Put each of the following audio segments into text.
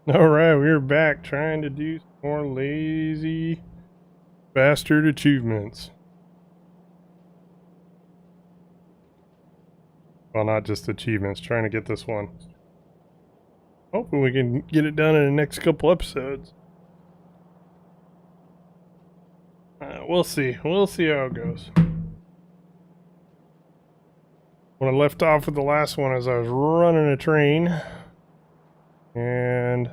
Alright, we're back trying to do some more lazy bastard achievements. Well, not just achievements, trying to get this one. Hopefully we can get it done in the next couple episodes. We'll see. We'll see how it goes. When I left off with the last one is I was running a train. And...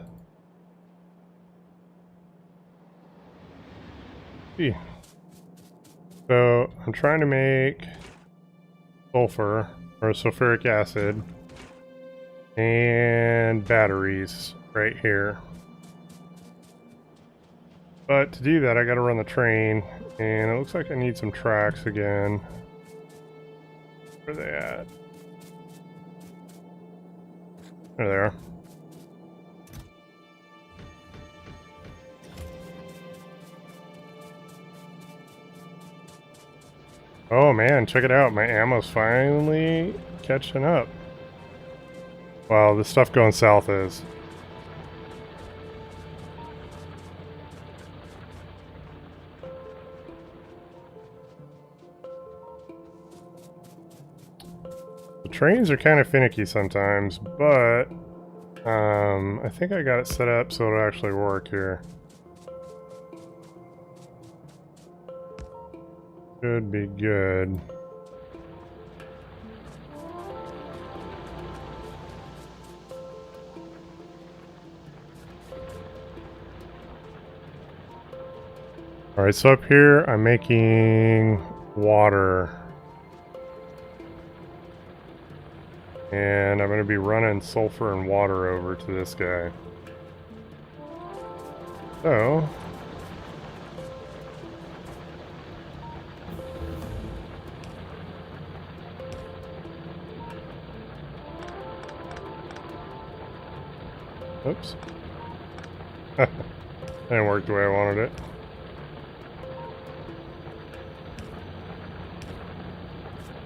see. So, I'm trying to make sulfur, or sulfuric acid, and batteries right here. But to do that, I gotta run the train, and it looks like I need some tracks again. Where are they at? There they are. Oh man, check it out. My ammo's finally catching up. Wow, the stuff going south is. The trains are kind of finicky sometimes, but I think I got it set up so it'll actually work here. Should be good. Alright, so up here I'm making water. And I'm going to be running sulfur and water over to this guy. So... oops. Didn't work the way I wanted it.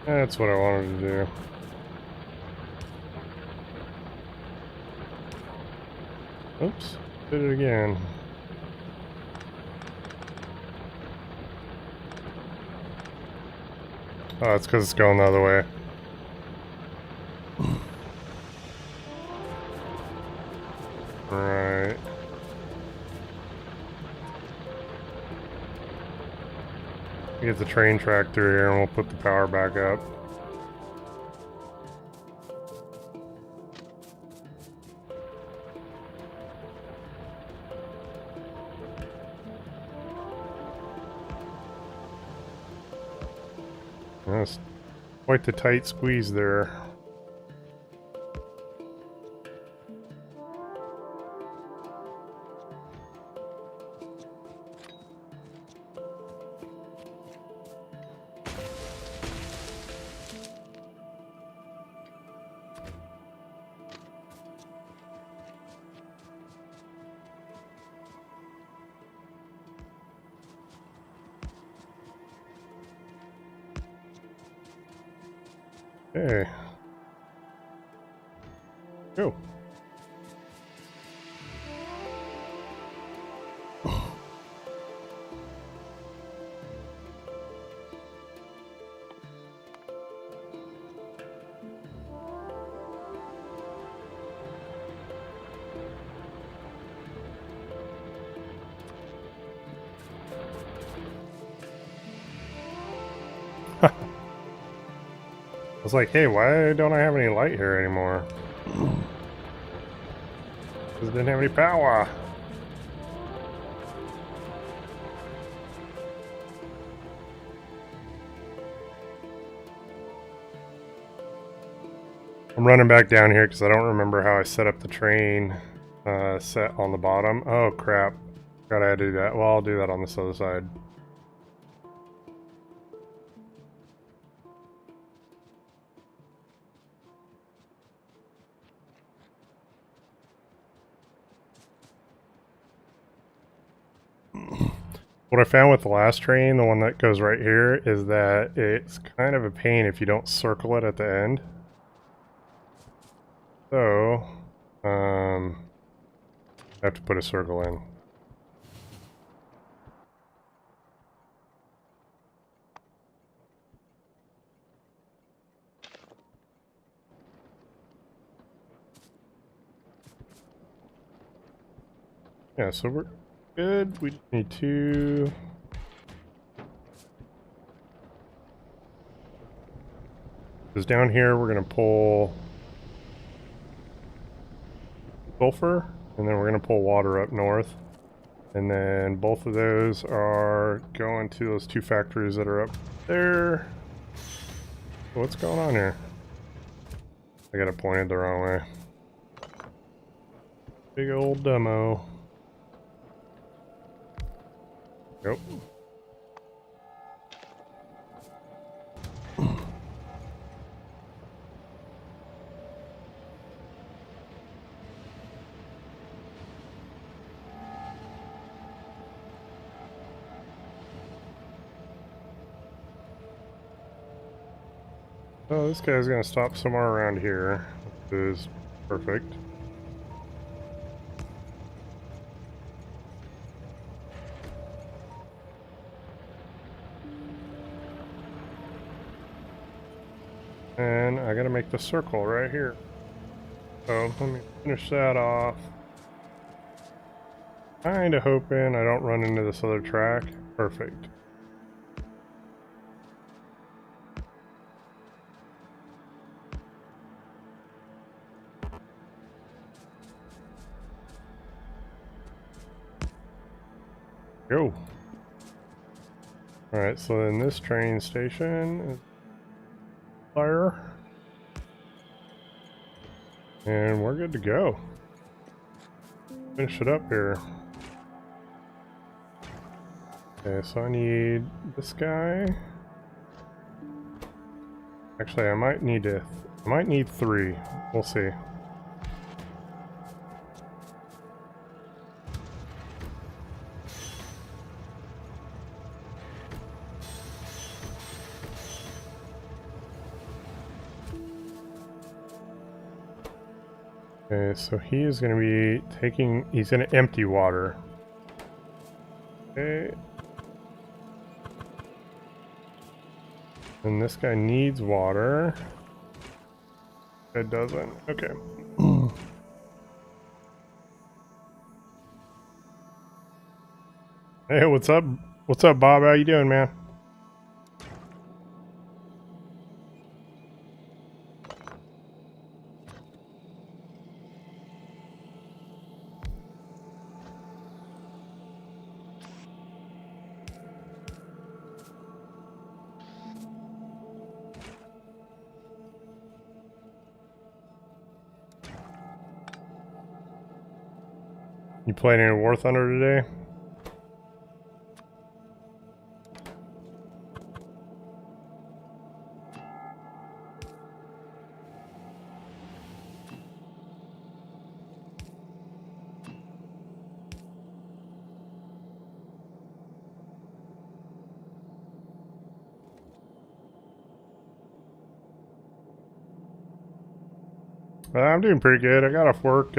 That's what I wanted to do. Oops, did it again. Oh, it's because it's going the other way. Right. Get the train track through here and we'll put the power back up. That's quite the tight squeeze there. Okay. Go. I was like, hey, why don't I have any light here anymore? Because it didn't have any power. I'm running back down here because I don't remember how I set up the train set on the bottom. Oh, crap. Gotta do that. Well, I'll do that on this other side. What I found with the last train, the one that goes right here, is that it's kind of a pain if you don't circle it at the end. So, I have to put a circle in. Yeah, so we're good. We just need to... Because down here we're going to pull sulfur, and then we're going to pull water up north. And then both of those are going to those two factories that are up there. What's going on here? I got it pointed the wrong way. Big old demo. Nope. Oh, this guy's gonna stop somewhere around here, which is perfect. And I gotta make the circle right here. So let me finish that off. Kinda hoping I don't run into this other track. Perfect. Go. Alright, so then this train station is fire. And we're good to go. Finish it up here. Okay, so I need this guy. Actually, I might need 3. We'll see. Okay, so he is going to be he's going to empty water. Okay. And this guy needs water. It doesn't. Okay. Hey, what's up? What's up, Bob? How you doing, man? You playing any War Thunder today? I'm doing pretty good. I got off work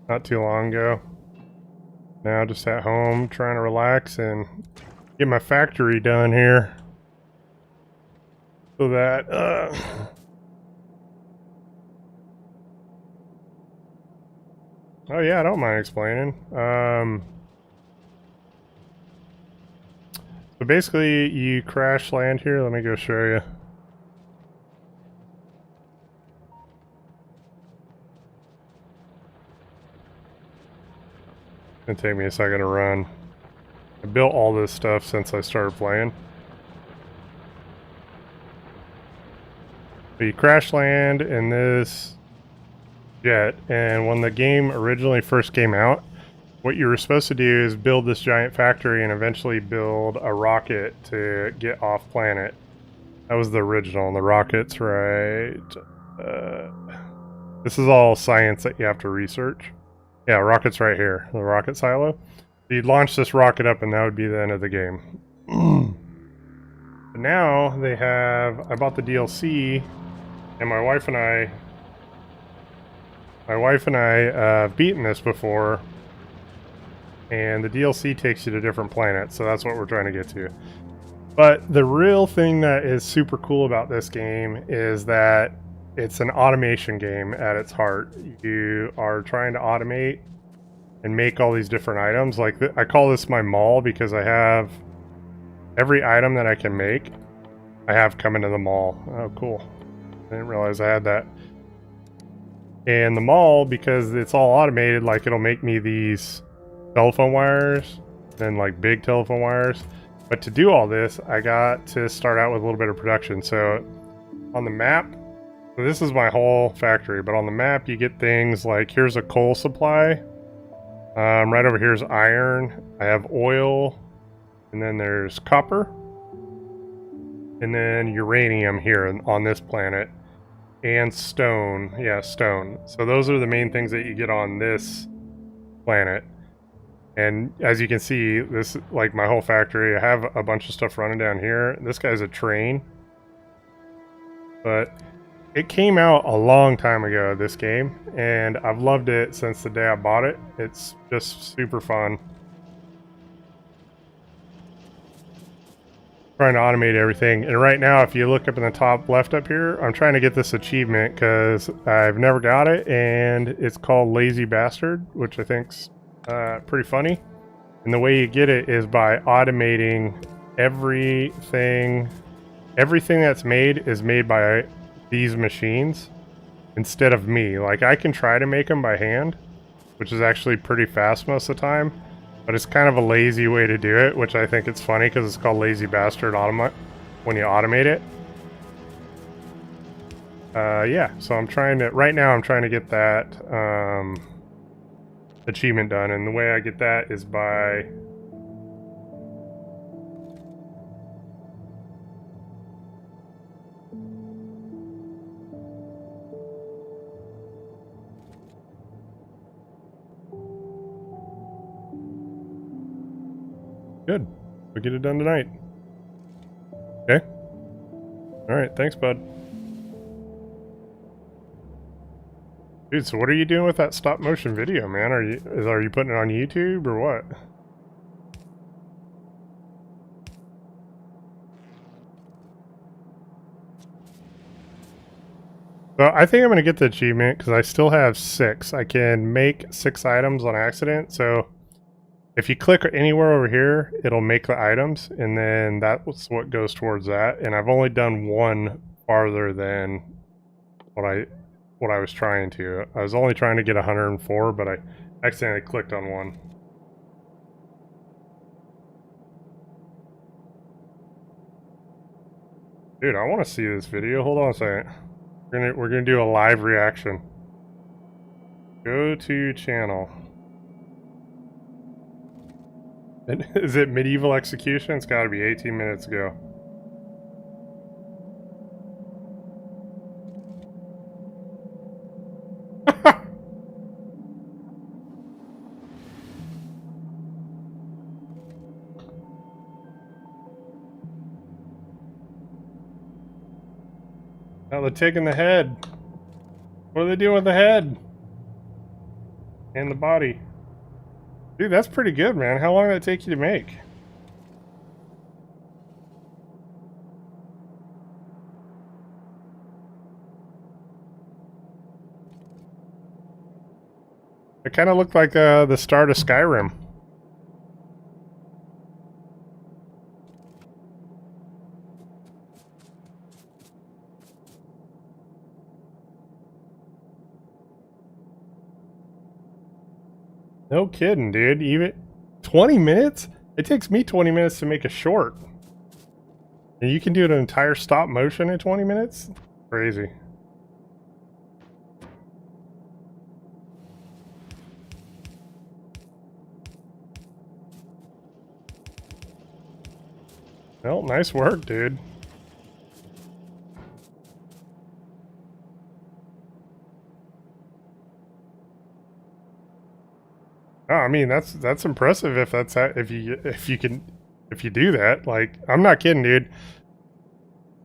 not too long ago. Now just at home trying to relax and get my factory done here. So that oh yeah, I don't mind explaining. So basically you crash land here. Let me go show you. It's gonna take me a second to run. I built all this stuff since I started playing. But you crash land in this jet, and when the game originally first came out, what you were supposed to do is build this giant factory and eventually build a rocket to get off planet. That was the original, and the rocket's right. This is all science that you have to research. Yeah, rocket's right here, the rocket silo. You'd launch this rocket up and that would be the end of the game. But now they have, I bought the DLC, and my wife and I have beaten this before, and the DLC takes you to different planets, so that's what we're trying to get to. But the real thing that is super cool about this game is that it's an automation game at its heart. You are trying to automate and make all these different items. Like, I call this my mall because I have every item that I can make, I have coming to the mall. Oh, cool. I didn't realize I had that. And the mall, because it's all automated, like, it'll make me these telephone wires and like big telephone wires. But to do all this, I got to start out with a little bit of production. So on the map, so this is my whole factory, but on the map you get things like, here's a coal supply. Right over here is iron. I have oil, and then there's copper, and then uranium here on this planet, and stone. Yeah, stone. So those are the main things that you get on this planet. And as you can see, this, like my whole factory, I have a bunch of stuff running down here. This guy's a train. But it came out a long time ago, this game, and I've loved it since the day I bought it. It's just super fun. Trying to automate everything. And right now, if you look up in the top left up here, I'm trying to get this achievement because I've never got it, and it's called Lazy Bastard, which I think's pretty funny. And the way you get it is by automating everything. Everything that's made is made by these machines instead of me. Like, I can try to make them by hand, which is actually pretty fast most of the time, but it's kind of a lazy way to do it, which I think it's funny because it's called Lazy Bastard when you automate it. Yeah, so right now I'm trying to get that achievement done, and the way I get that is by good. We'll get it done tonight. Okay. Alright, thanks, bud. Dude, so what are you doing with that stop motion video, man? Are you putting it on YouTube or what? So I think I'm gonna get the achievement because I still have 6. I can make 6 items on accident, so if you click anywhere over here, it'll make the items, and then that's what goes towards that. And I've only done one farther than what I was trying to. I was only trying to get 104, but I accidentally clicked on one. Dude, I want to see this video. Hold on a second. We're gonna do a live reaction. Go to channel. Is it medieval execution? It's got to be 18 minutes ago. Now they're taking the head. What are they doing with the head? And the body. Dude, that's pretty good, man. How long did it take you to make? It kind of looked like the start of Skyrim. No kidding, dude. Even 20 minutes? It takes me 20 minutes to make a short. And you can do an entire stop motion in 20 minutes? Crazy. Well, nice work, dude. Oh, I mean, that's impressive if you do that. Like, I'm not kidding, dude.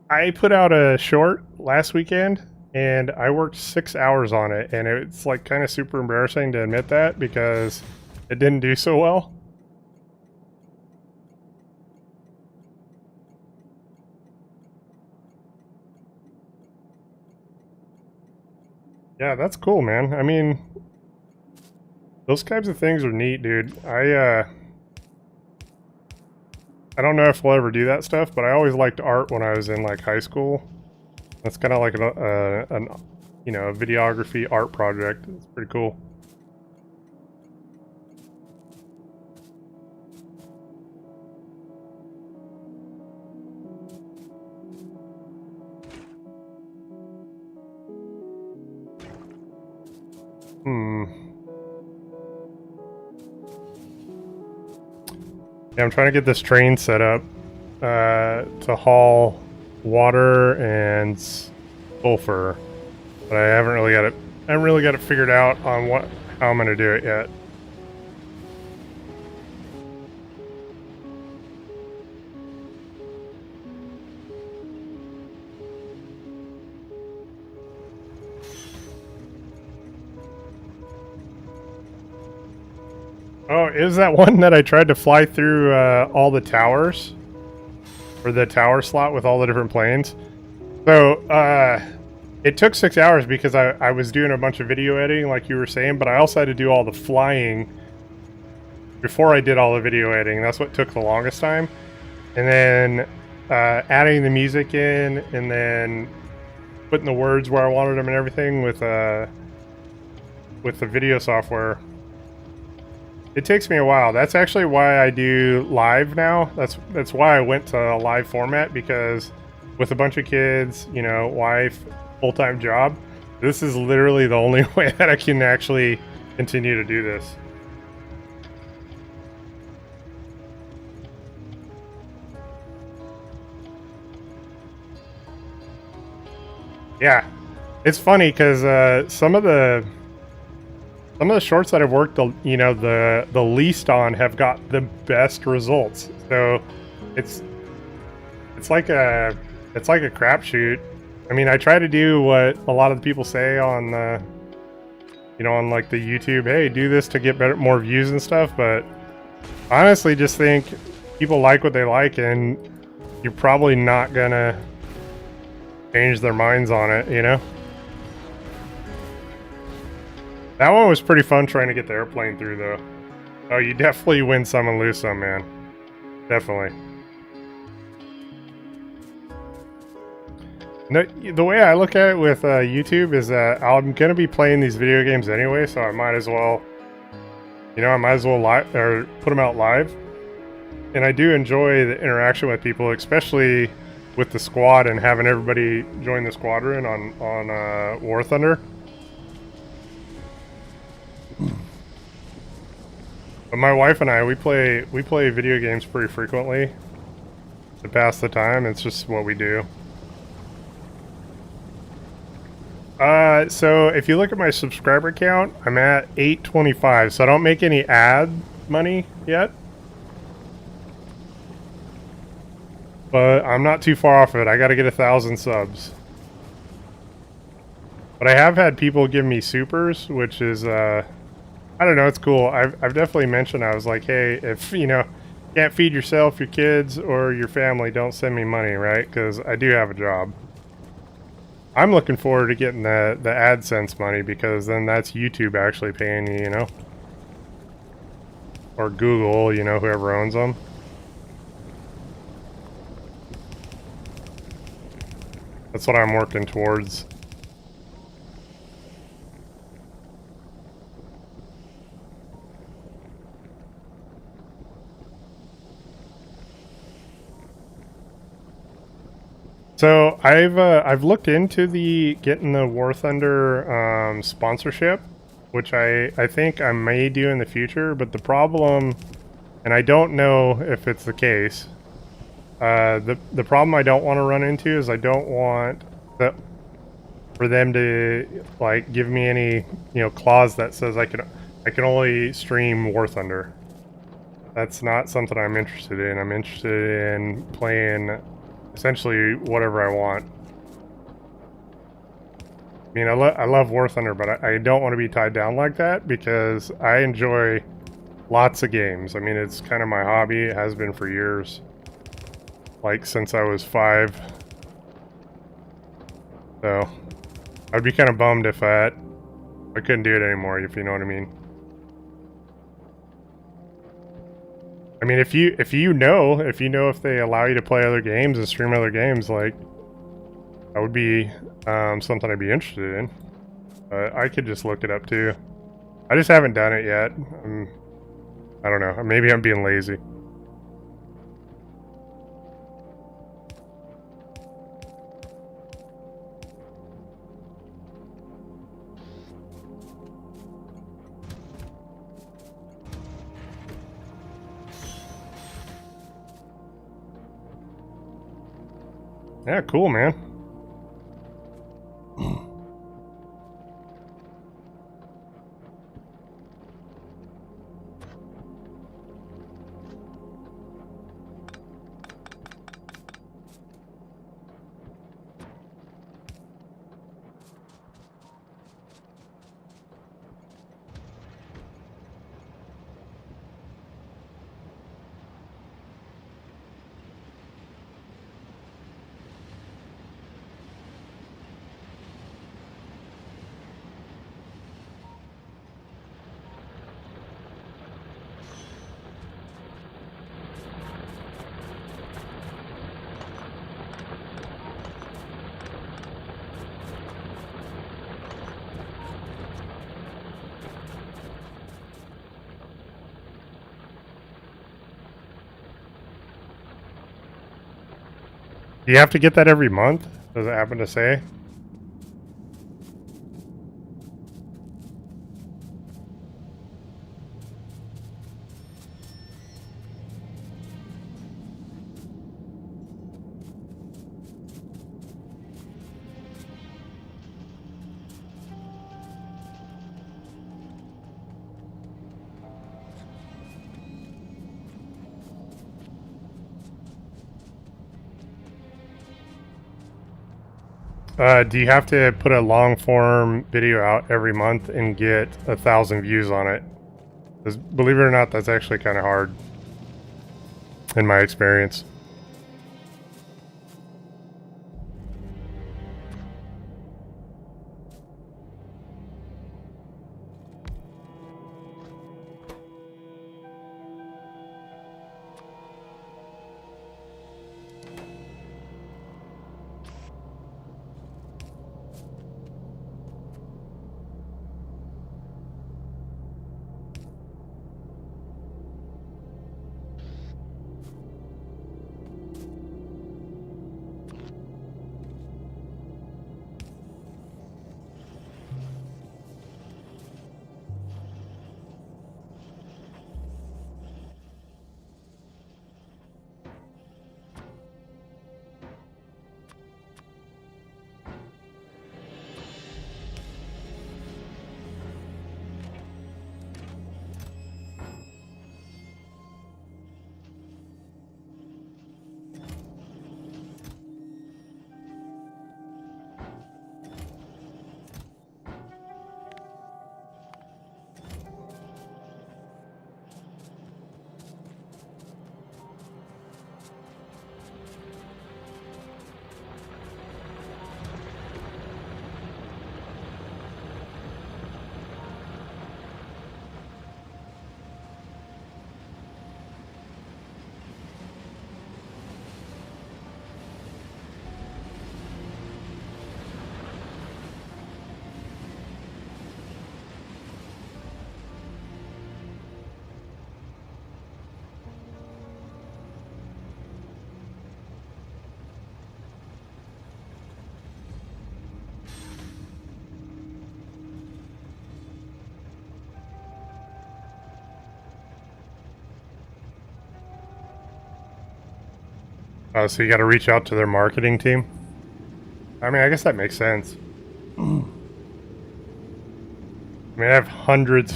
I put out a short last weekend and I worked 6 hours on it, and it's like kind of super embarrassing to admit that because it didn't do so well. Yeah, that's cool, man. I mean, those kinds of things are neat, dude. I don't know if we'll ever do that stuff, but I always liked art when I was in like high school. That's kind of like an you know, a videography art project. It's pretty cool. Hmm. Yeah, I'm trying to get this train set up to haul water and sulfur, but I haven't really got it. I haven't really got it figured out on how I'm gonna do it yet. Oh, is that one that I tried to fly through all the towers? Or the tower slot with all the different planes? So, it took 6 hours because I was doing a bunch of video editing, like you were saying, but I also had to do all the flying before I did all the video editing. That's what took the longest time. And then adding the music in, and then putting the words where I wanted them and everything with the video software. It takes me a while. That's actually why I do live now. That's why I went to a live format, because with a bunch of kids, you know, wife, full-time job, this is literally the only way that I can actually continue to do this. Yeah, it's funny because some of the shorts that I've worked, you know, the least on have got the best results. So it's it's like a crapshoot. I mean, I try to do what a lot of the people say on you know, on like the YouTube, hey, do this to get more views and stuff. But honestly, just think people like what they like, and you're probably not gonna change their minds on it, you know? That one was pretty fun trying to get the airplane through, though. Oh, you definitely win some and lose some, man. Definitely. No, the way I look at it with YouTube is that I'm gonna be playing these video games anyway, so I might as well, you know, live or put them out live. And I do enjoy the interaction with people, especially with the squad and having everybody join the squadron on War Thunder. But my wife and I, we play video games pretty frequently to pass the time. It's just what we do. So if you look at my subscriber count, I'm at 825, so I don't make any ad money yet. But I'm not too far off of it. I gotta get 1,000 subs. But I have had people give me supers, which is, I don't know, it's cool. I've definitely mentioned, I was like, hey, if, you know, can't feed yourself, your kids, or your family, don't send me money, right? Because I do have a job. I'm looking forward to getting the AdSense money, because then that's YouTube actually paying you, you know? Or Google, you know, whoever owns them. That's what I'm working towards. So I've looked into getting the War Thunder sponsorship, which I think I may do in the future. But the problem, and I don't know if it's the case, the problem I don't want to run into is I don't want for them to like give me any, you know, clause that says I can only stream War Thunder. That's not something I'm interested in. I'm interested in playing essentially whatever I want. I mean, I love War Thunder, but I don't want to be tied down like that, because I enjoy lots of games. I mean, it's kind of my hobby. It has been for years. Like, since I was 5. So, I'd be kind of bummed if I couldn't do it anymore, if you know what I mean. I mean, if you know if they allow you to play other games and stream other games, like, that would be something I'd be interested in. But I could just look it up too. I just haven't done it yet. I don't know. Maybe I'm being lazy. Yeah, cool, man. Do you have to get that every month? Does it happen to say? Do you have to put a long form video out every month and get 1,000 views on it? 'Cause believe it or not, that's actually kind of hard in my experience. So you got to reach out to their marketing team. I mean, I guess that makes sense. I mean, I have hundreds,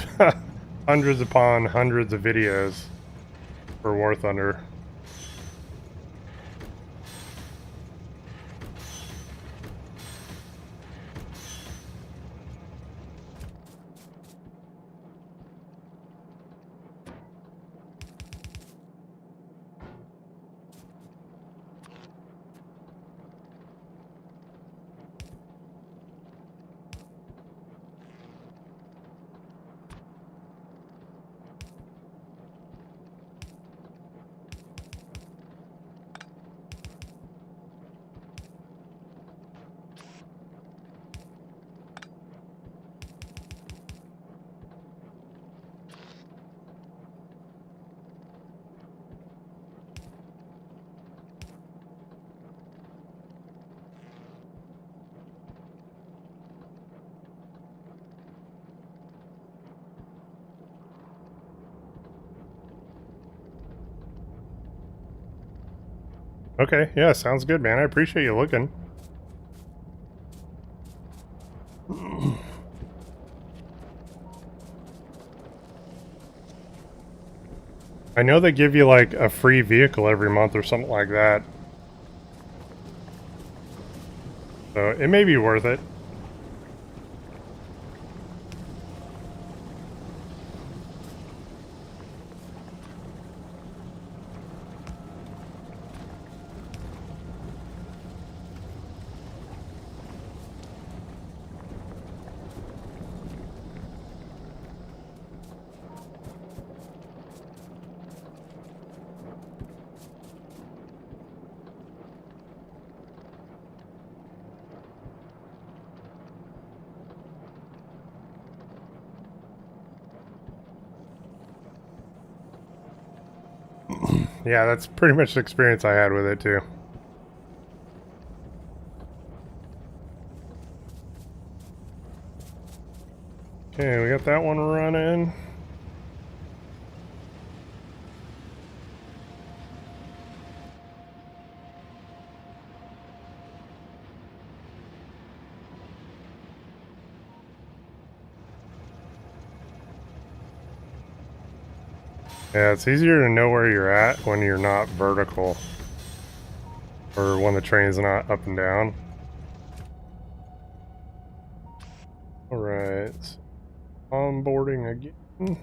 hundreds upon hundreds of videos for War Thunder. Okay, yeah, sounds good, man. I appreciate you looking. I know they give you like a free vehicle every month or something like that. So it may be worth it. Yeah, that's pretty much the experience I had with it too. Okay, we got that one running. Yeah, it's easier to know where you're at when you're not vertical. Or when the train's not up and down. Alright. Onboarding again.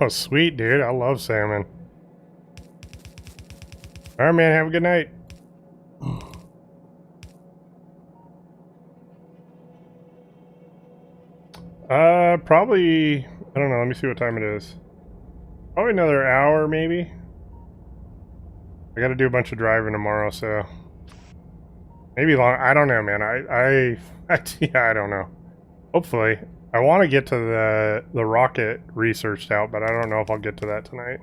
Oh, sweet, dude. I love salmon. Alright, man. Have a good night. Probably... I don't know. Let me see what time it is. Probably another hour, maybe. I gotta do a bunch of driving tomorrow, so... Maybe long... I don't know, man. Yeah, I don't know. Hopefully. I want to get to the rocket researched out, but I don't know if I'll get to that tonight.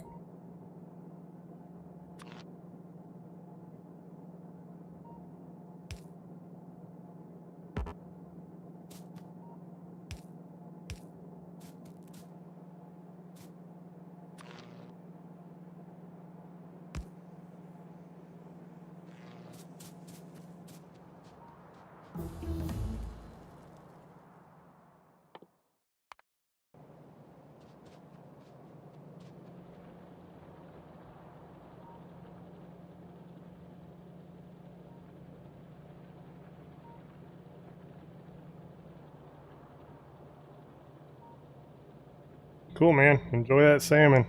Cool, man. Enjoy that salmon.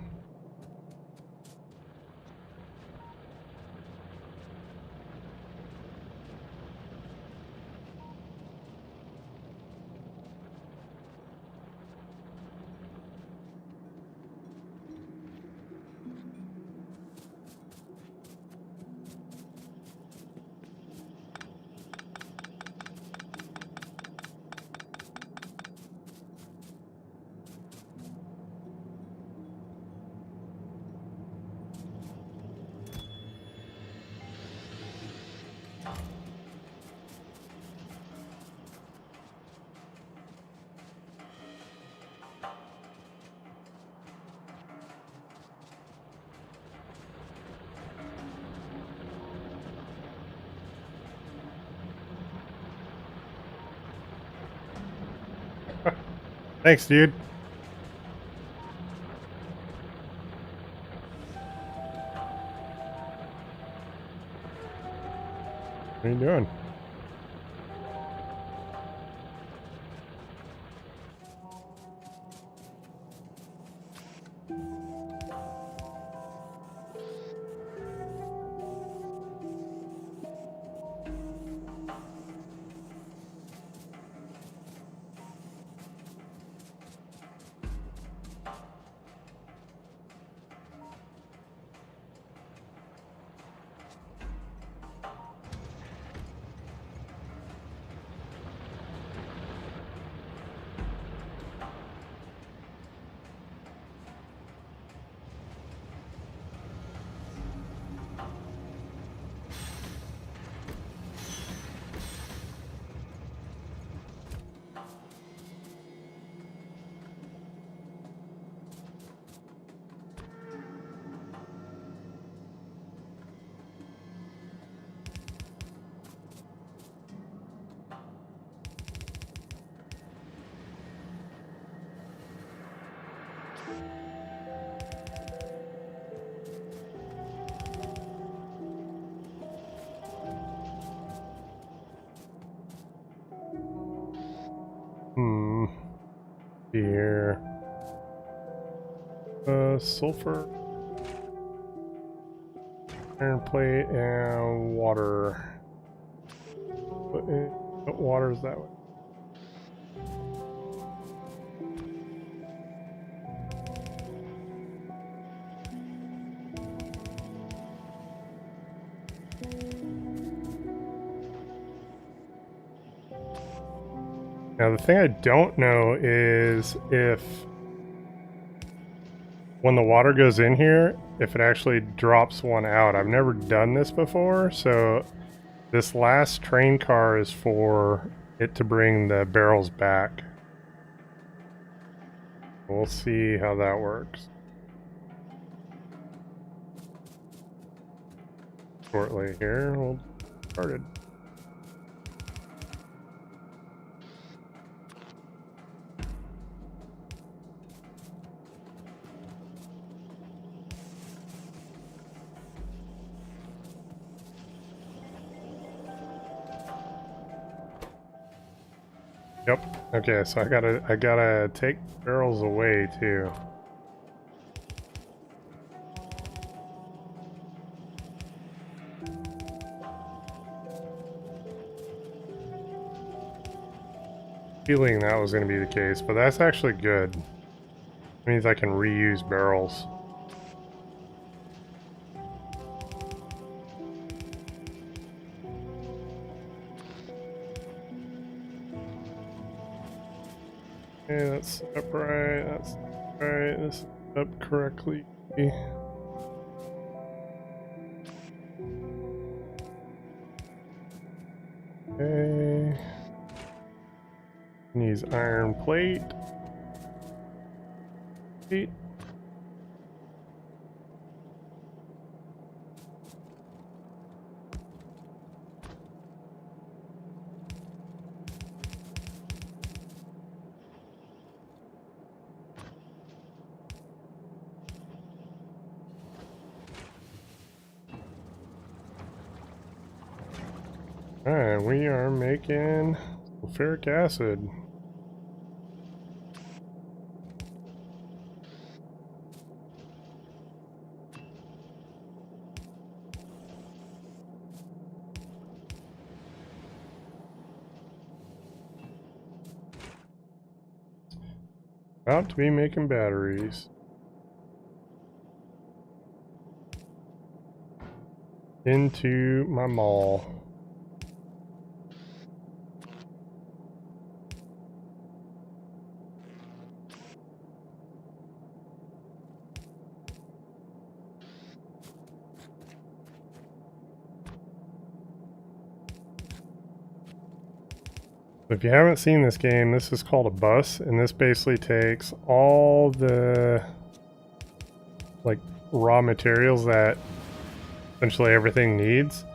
Thanks, dude. What are you doing? Here. Sulfur, iron plate, and water. Water's that way. Now the thing I don't know is if when the water goes in here, if it actually drops one out. I've never done this before, so this last train car is for it to bring the barrels back. We'll see how that works shortly here. We'll get started. Yep. Okay, so I gotta take barrels away too. Feeling that was gonna be the case, but that's actually good. It means I can reuse barrels. Okay, that's upright, that's right, this is up correctly. Okay. Needs iron plate. Alright, we are making sulfuric acid. About to be making batteries. Into my mall. If you haven't seen this game, this is called a bus, and this basically takes all the like raw materials that essentially everything needs,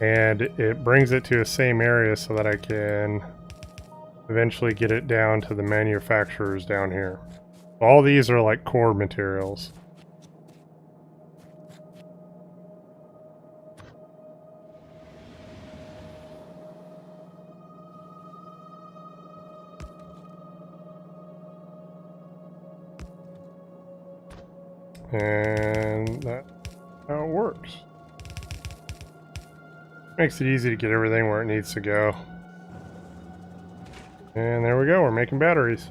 and it brings it to the same area so that I can eventually get it down to the manufacturers down here. All these are like core materials. and that's how it works. Makes it easy to get everything where it needs to go. And there we go, we're making batteries.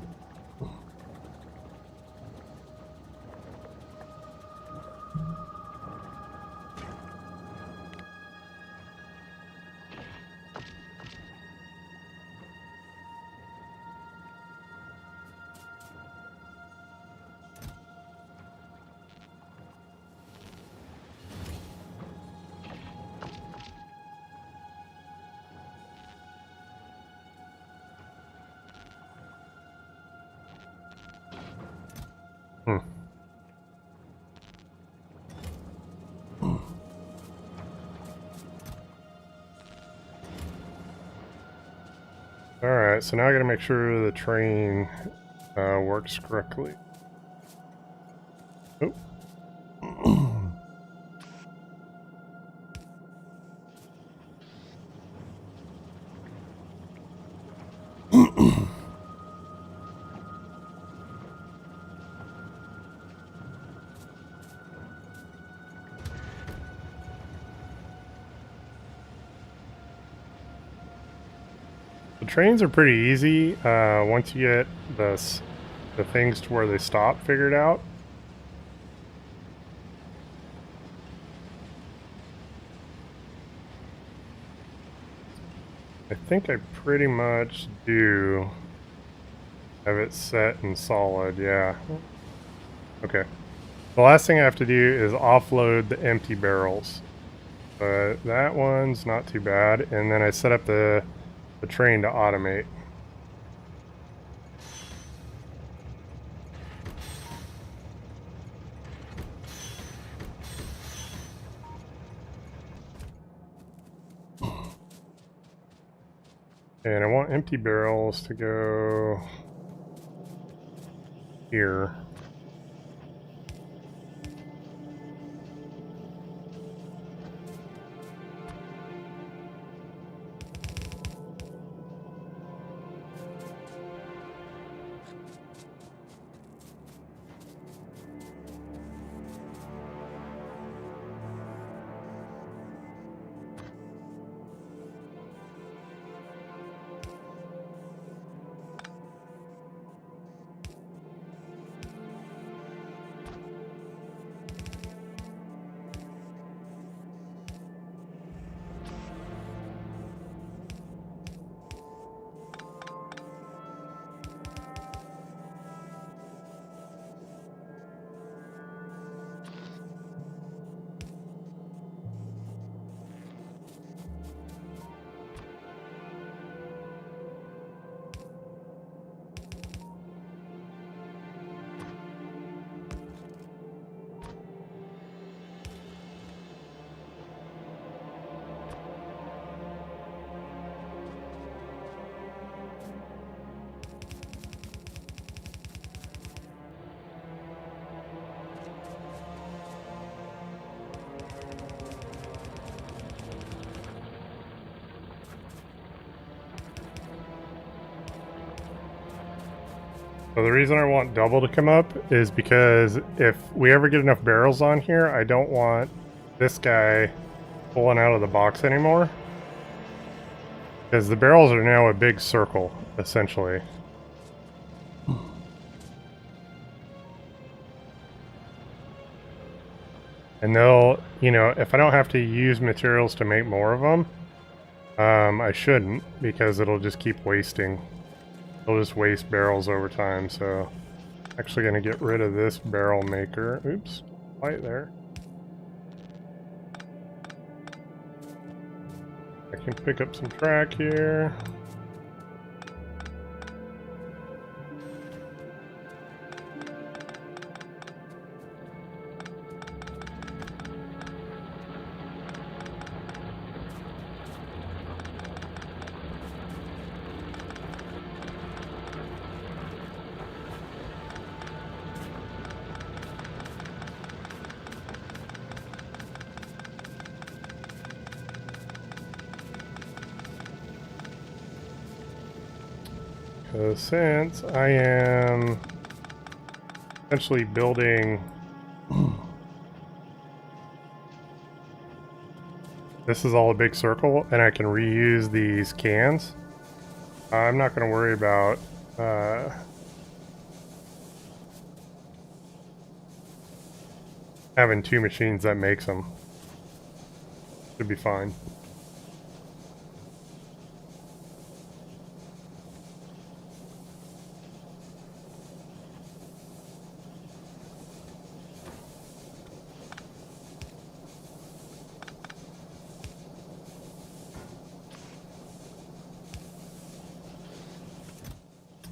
Alright, so now I gotta make sure the train works correctly. Oh. The trains are pretty easy once you get the things to where they stop figured out. I think I pretty much do have it set and solid, yeah. Okay. The last thing I have to do is offload the empty barrels. But that one's not too bad. And then I set up the train to automate. And I want empty barrels to go here. So the reason I want double to come up is because if we ever get enough barrels on here, I don't want this guy pulling out of the box anymore. Because the barrels are now a big circle, essentially. And they'll, you know, if I don't have to use materials to make more of them, I shouldn't, because it'll just keep wasting. It'll just waste barrels over time, so actually gonna get rid of this barrel maker. Oops, right there. I can pick up some track here. Since I am essentially building this is all a big circle, and I can reuse these cans. I'm not going to worry about having two machines that makes them. Should be fine.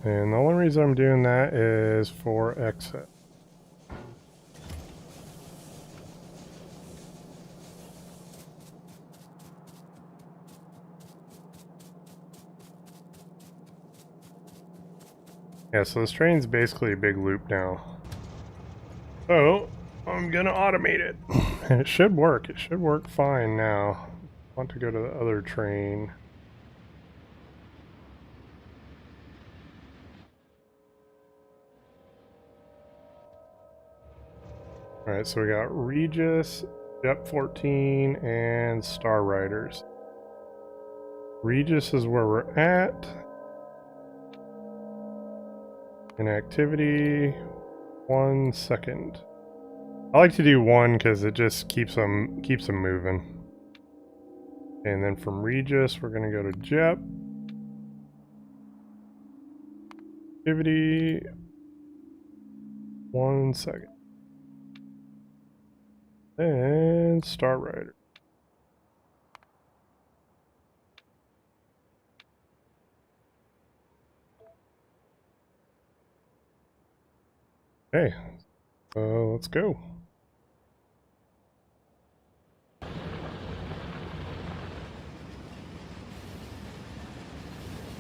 And the only reason I'm doing that is for exit. Yeah, so this train's basically a big loop now. So, I'm gonna automate it. And it should work. It should work fine now. I want to go to the other train. Alright, so we got Regis, Jet 14, and Star Riders. Regis is where we're at. In activity, 1 second. I like to do 1 because it just keeps them moving. And then from Regis, we're gonna go to Jet. Activity, 1 second. And Star Rider. Okay, let's go.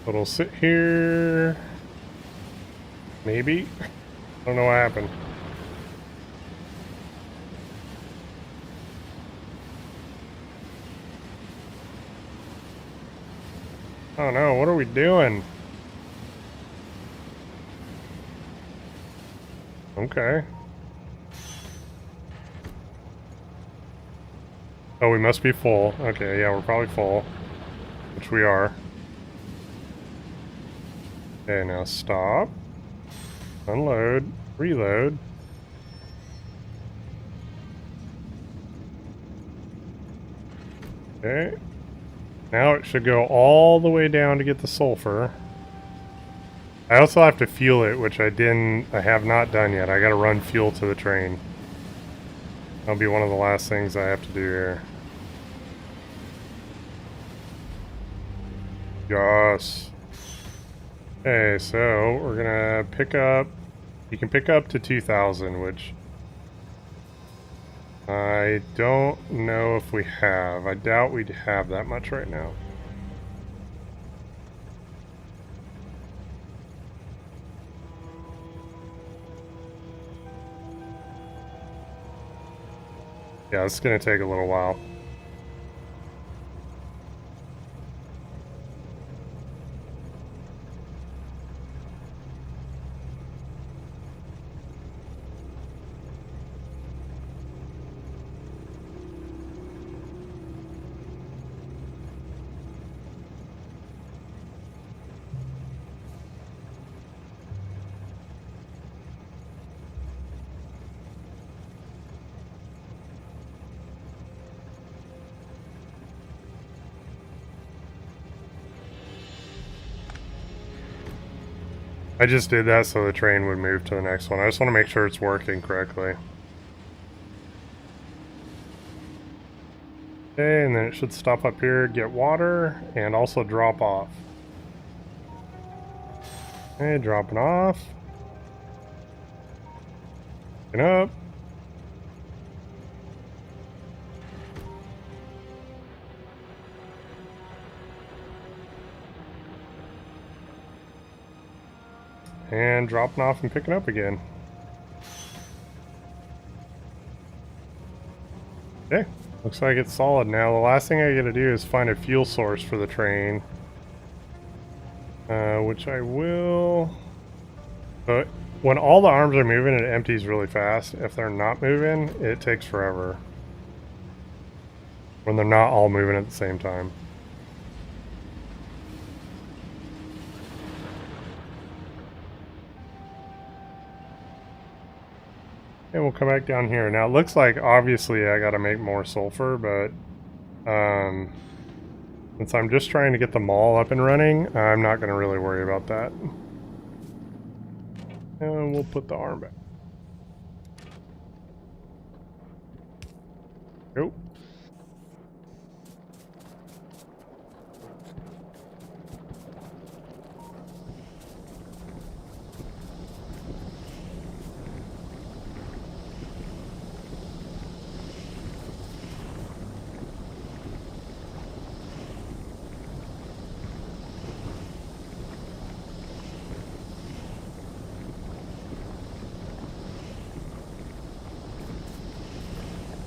It'll sit here. Maybe. I don't know what happened. Oh no, what are we doing? Okay. Oh, we must be full. Okay, yeah, we're probably full. Which we are. Okay, now stop. Unload. Reload. Okay. Now it should go all the way down to get the sulfur. I also have to fuel it, which I have not done yet. I gotta run fuel to the train. That'll be one of the last things I have to do here. Yes. Okay, so we're gonna pick up, you can pick up to 2,000, which I don't know if we have. I doubt we'd have that much right now. Yeah, it's gonna take a little while. I just did that so the train would move to the next one. I just want to make sure it's working correctly. Okay, and then it should stop up here, get water, and also drop off. Okay, dropping off. Picking up. And dropping off and picking up again. Okay, looks like it's solid now. The last thing I gotta do is find a fuel source for the train. Which I will... But when all the arms are moving, it empties really fast. If they're not moving, it takes forever. when they're not all moving at the same time. And we'll come back down here. Now it looks like obviously I gotta make more sulfur, but since I'm just trying to get the mall up and running, I'm not gonna really worry about that. And we'll put the arm back. Nope.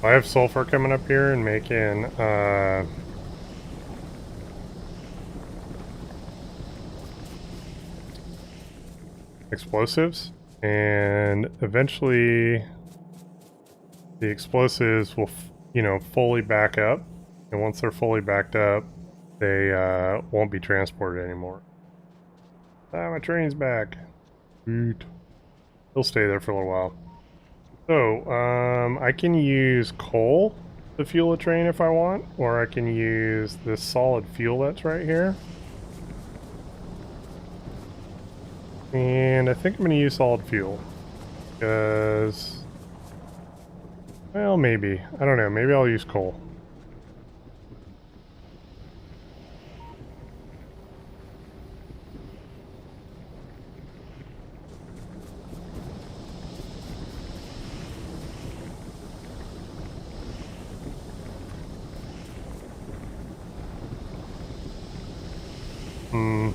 I have sulfur coming up here and making explosives, and eventually the explosives will, fully back up, and once they're fully backed up, they won't be transported anymore. Ah, my train's back. Sweet. He'll stay there for a little while. So, I can use coal to fuel a train if I want, or I can use this solid fuel that's right here. And I think I'm going to use solid fuel, because, well, maybe. I don't know. Maybe I'll use coal. Hmm.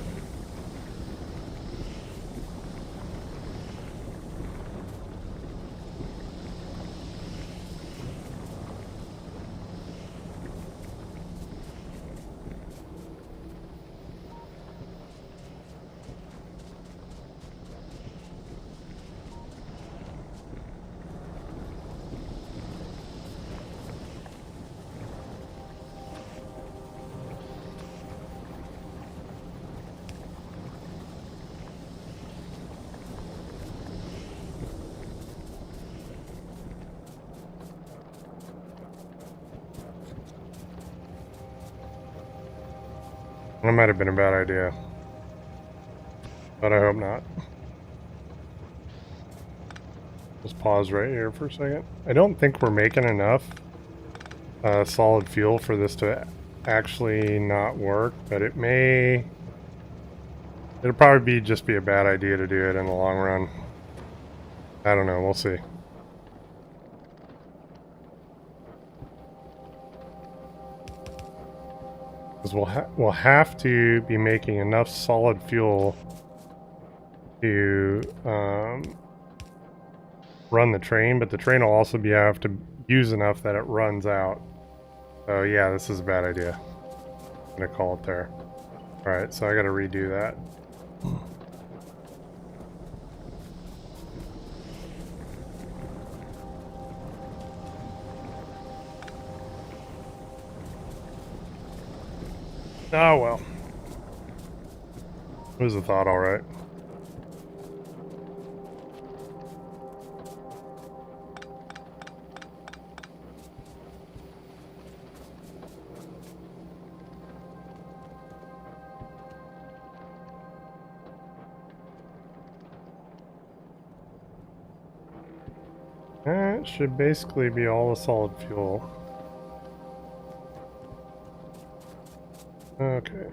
That might have been a bad idea, but I hope not. Just pause right here for a second. I don't think we're making enough solid fuel for this to actually not work, but it may... It'll probably just be a bad idea to do it in the long run. I don't know, we'll see. Because we'll have to be making enough solid fuel to run the train, but the train will also have to use enough that it runs out. So yeah, this is a bad idea. I'm gonna call it there. Alright, so I gotta redo that. Oh well. It was a thought, alright. That should basically be all the solid fuel. Okay.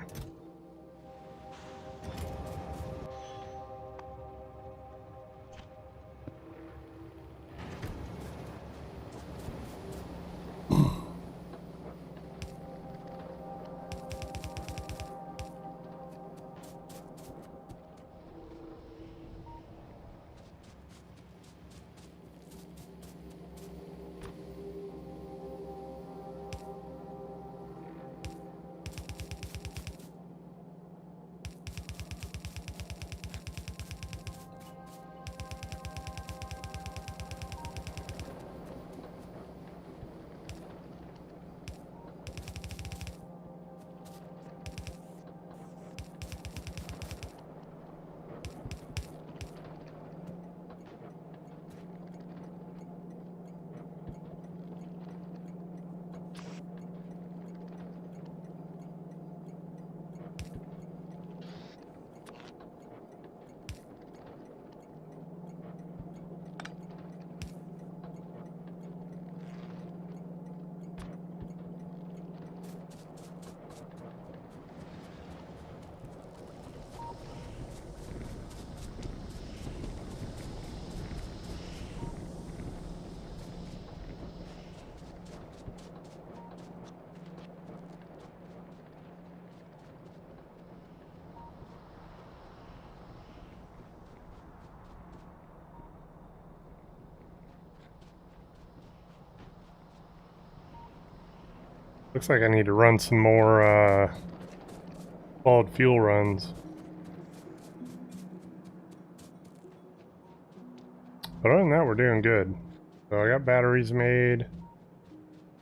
Looks like I need to run some more solid fuel runs. But other than that, we're doing good. So I got batteries made.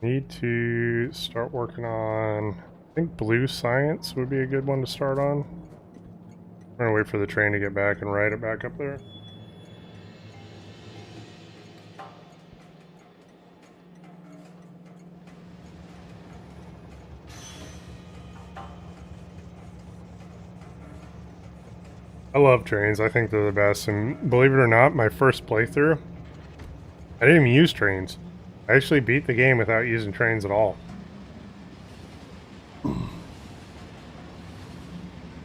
Need to start working on, I think blue science would be a good one to start on. I'm gonna wait for the train to get back and ride it back up there. I love trains. I think they're the best. And believe it or not, my first playthrough, I didn't even use trains. I actually beat the game without using trains at all.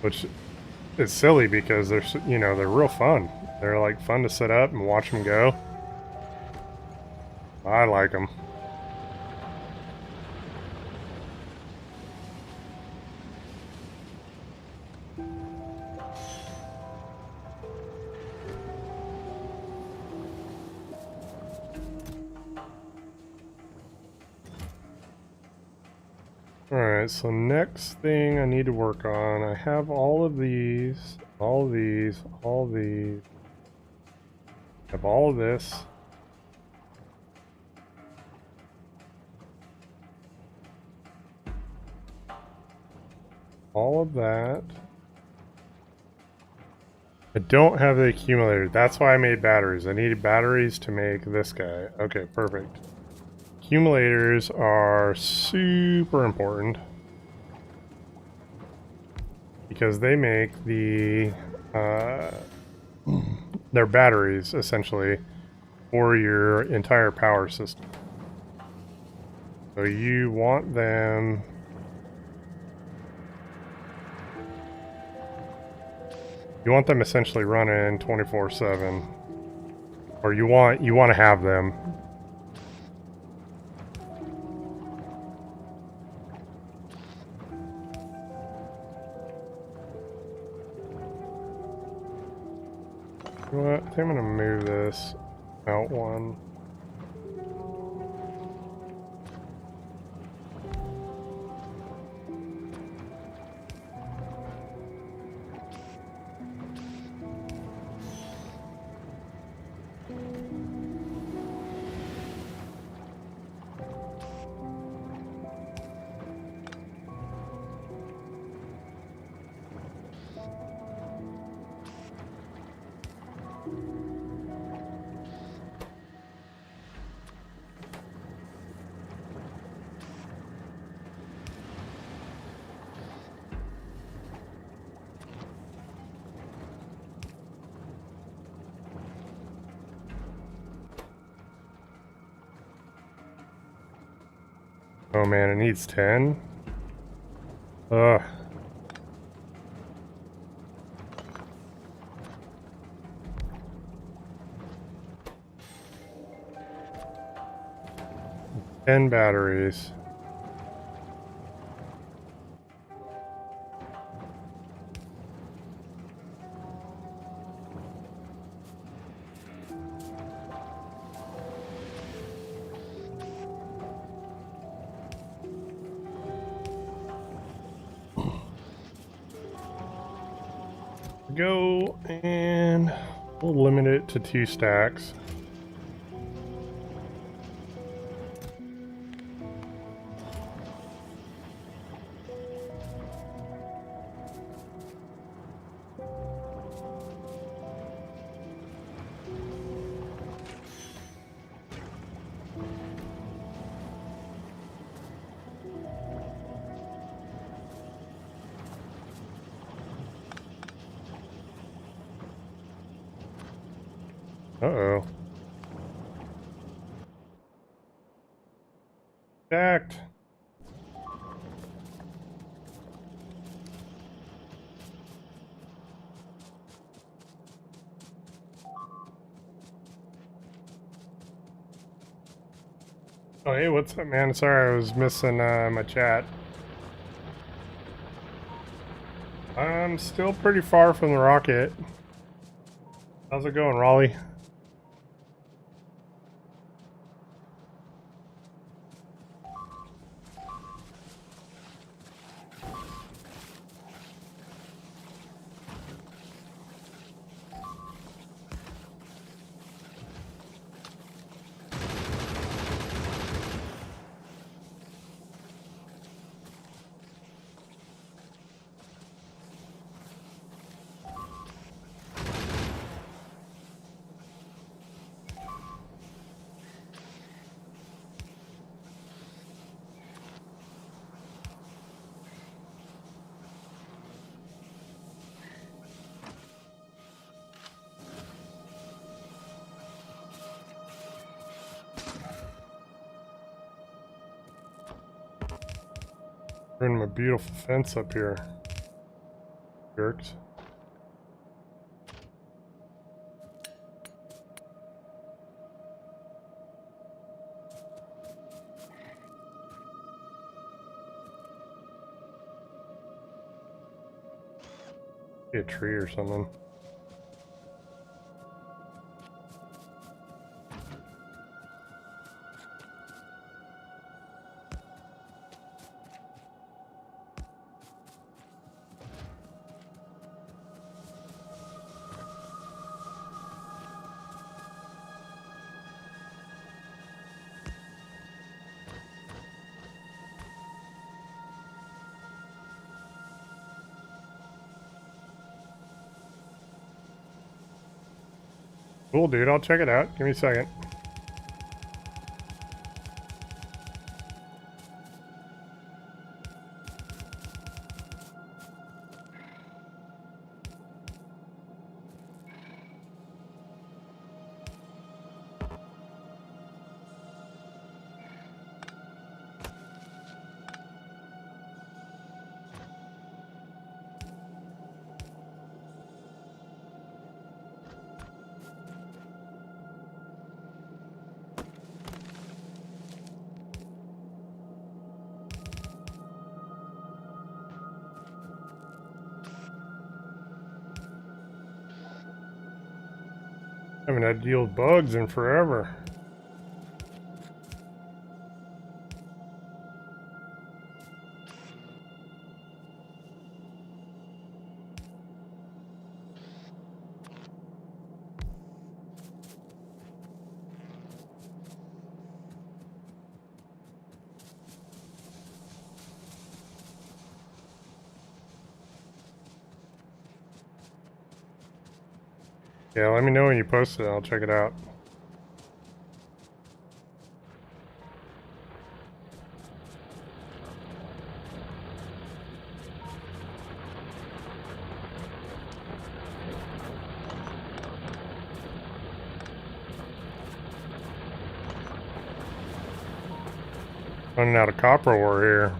Which is silly because they're, you know, they're real fun. They're like fun to set up and watch them go. I like them. Alright, so next thing I need to work on, I have all of these, all of these, all of these. I have all of this. All of that. I don't have the accumulator. That's why I made batteries. I needed batteries to make this guy. Okay, perfect. Accumulators are super important because they make the they're batteries essentially for your entire power system. So you want them essentially running 24/7, or you want to have them. You know what? I think I'm gonna move this out one. Oh man, it needs 10. Ugh. Ten batteries. Go, and we'll limit it to 2 stacks. Uh-oh. Stacked. Oh, hey, what's up, man? Sorry, I was missing my chat. I'm still pretty far from the rocket. How's it going, Raleigh? Ruined my beautiful fence up here. Jerks. Be a tree or something. Cool, dude. I'll check it out. Give me a second. Haven't had to deal with bugs in forever. Yeah, let me know when you post it. I'll check it out. Running out of copper ore here.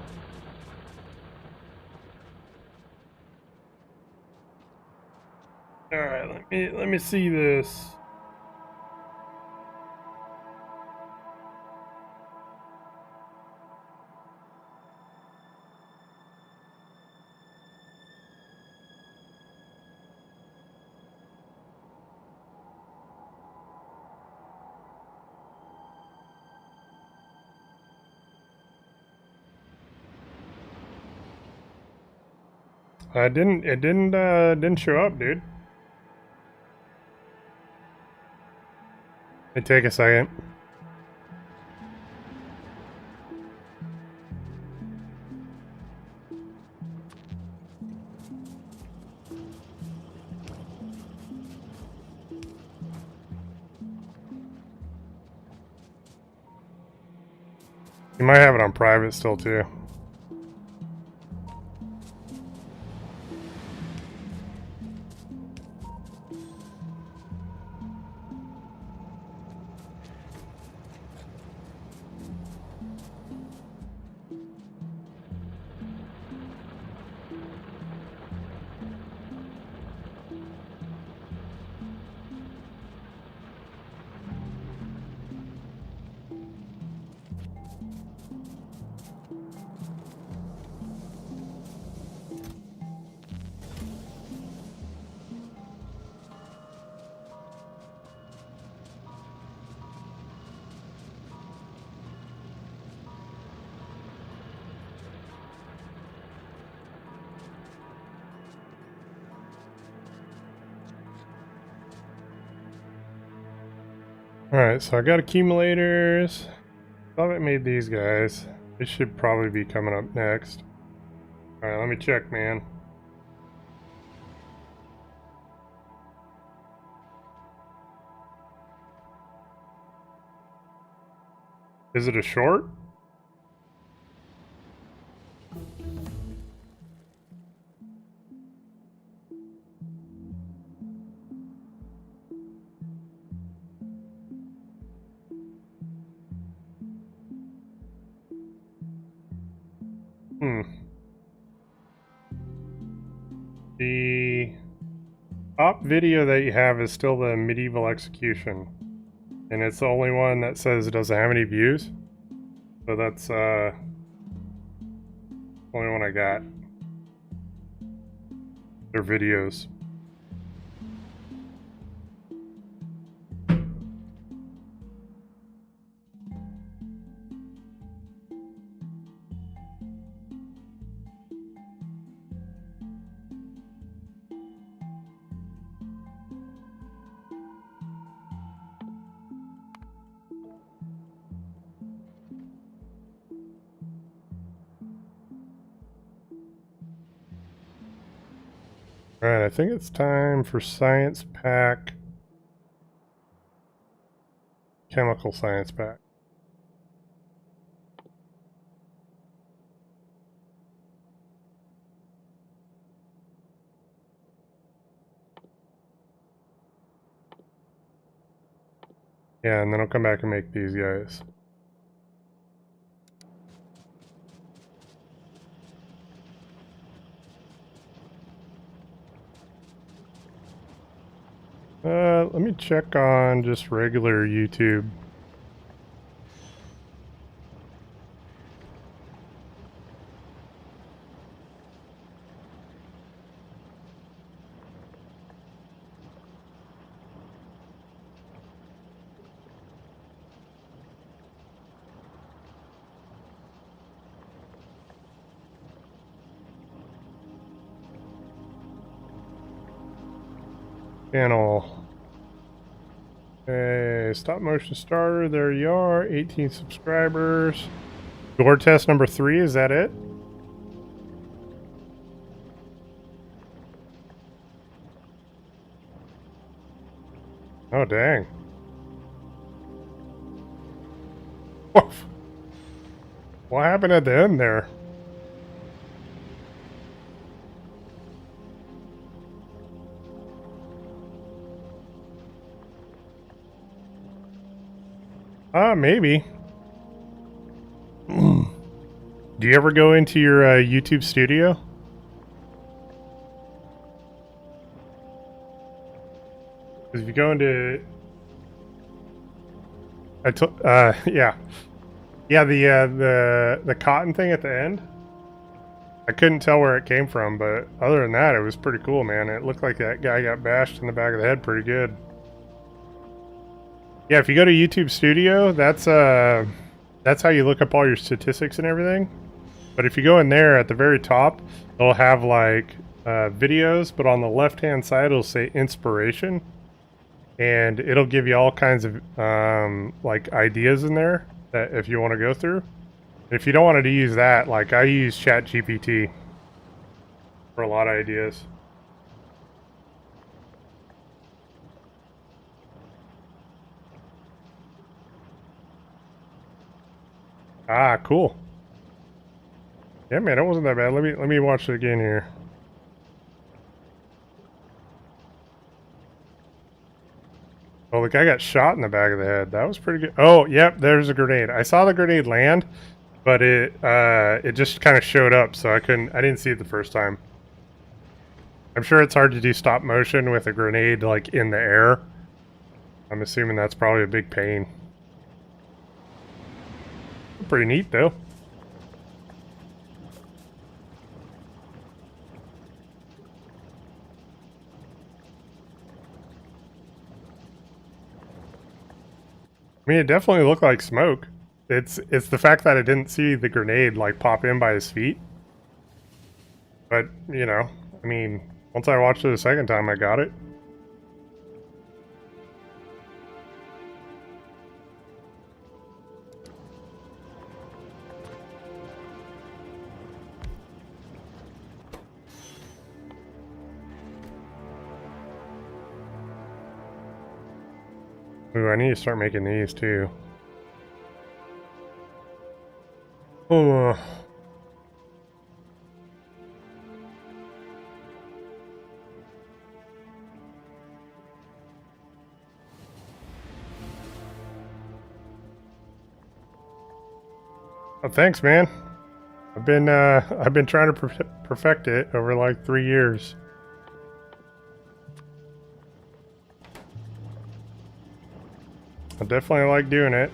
All right, let me see this. It didn't show up, dude. It take a second. You might have it on private still too. Alright, so I got accumulators. Thought I made these guys. They should probably be coming up next. Alright, let me check, man. Is it a short? The top video that you have is still the medieval execution, and it's the only one that says it doesn't have any views. So that's the only one I got. Their videos. Alright, I think it's time for science pack. Chemical science pack. Yeah, and then I'll come back and make these guys. Let me check on just regular YouTube. Channel. Okay, stop motion starter, there you are, 18 subscribers. Door test number 3, is that it? Oh, dang. What happened at the end there? Maybe. Do you ever go into your YouTube studio? Because if you go into... yeah. Yeah, the cotton thing at the end. I couldn't tell where it came from, but other than that, it was pretty cool, man. It looked like that guy got bashed in the back of the head pretty good. Yeah, if you go to YouTube Studio, that's how you look up all your statistics and everything. But if you go in there at the very top, it'll have like videos, but on the left-hand side, it'll say inspiration. And it'll give you all kinds of like ideas in there that if you want to go through. If you don't want to use that, like I use ChatGPT for a lot of ideas. Ah, cool. Yeah, man, it wasn't that bad. Let me watch it again here. Oh, the guy got shot in the back of the head. That was pretty good. Oh, yep, there's a grenade. I saw the grenade land, but it just kind of showed up, so I didn't see it the first time. I'm sure it's hard to do stop motion with a grenade like in the air. I'm assuming that's probably a big pain. Pretty neat though. I mean, it definitely looked like smoke. It's the fact that I didn't see the grenade like pop in by his feet. But, you know, I mean, once I watched it a second time, I got it. Ooh, I need to start making these too. Oh. Oh, thanks, man. I've been trying to perfect it over like 3 years. I definitely like doing it.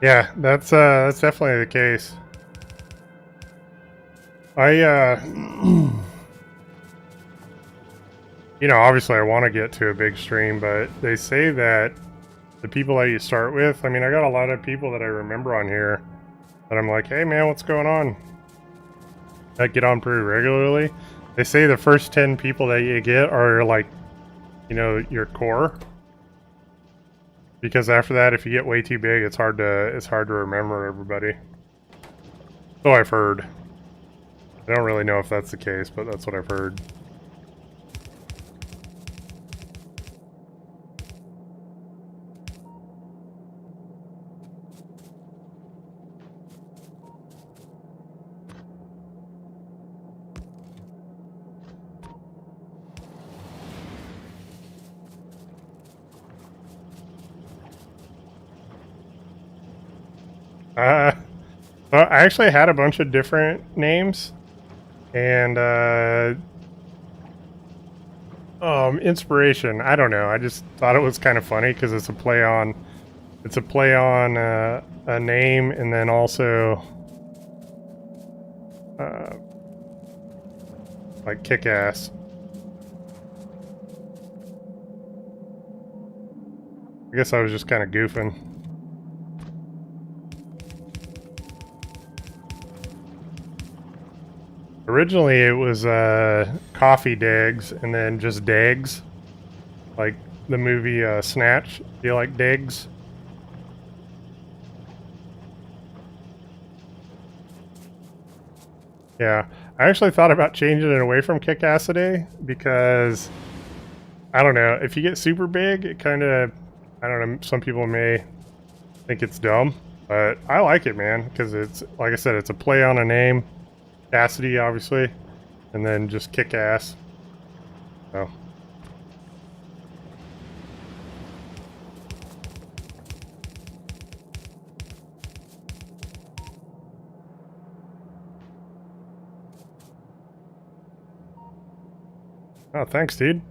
Yeah, that's definitely the case. I you know, obviously I want to get to a big stream, but they say that the people that you start with, I mean, I got a lot of people that I remember on here that I'm like, hey man, what's going on? I get on pretty regularly. They say the first 10 people that you get are like, you know, your core. Because after that, if you get way too big, it's hard to remember everybody. So I've heard. I don't really know if that's the case, but that's what I've heard. Well, I actually had a bunch of different names, and inspiration. I don't know. I just thought it was kind of funny because it's a play on a name, and then also like kick ass. I guess I was just kind of goofing. Originally, it was coffee Degs, and then just Degs, like the movie Snatch. Do you like Degs? Yeah, I actually thought about changing it away from KicKassiday because I don't know, if you get super big, it kind of, I don't know, some people may think it's dumb, but I like it, man, because it's, like I said, it's a play on a name, Cassidy, obviously, and then just kick ass. So. Oh, thanks, dude.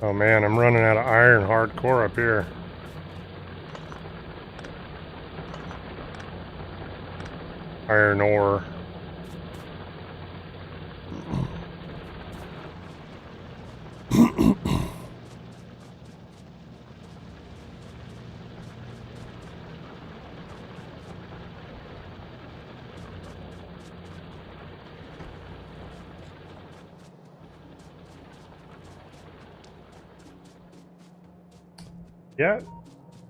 Oh man, I'm running out of iron hardcore up here. Iron ore. Yeah,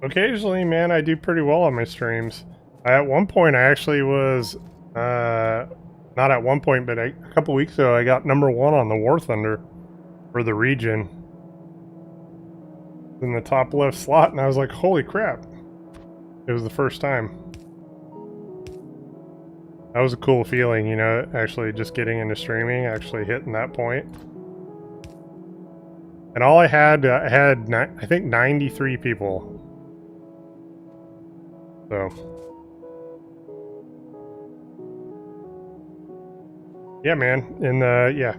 occasionally, man, I do pretty well on my streams. At one point, I actually was, not at one point, but a couple weeks ago, I got #1 on the War Thunder for the region. in the top left slot, and I was like, holy crap. It was the first time. That was a cool feeling, you know, actually just getting into streaming, actually hitting that point. And all I had I think 93 people. So. Yeah, man, and yeah.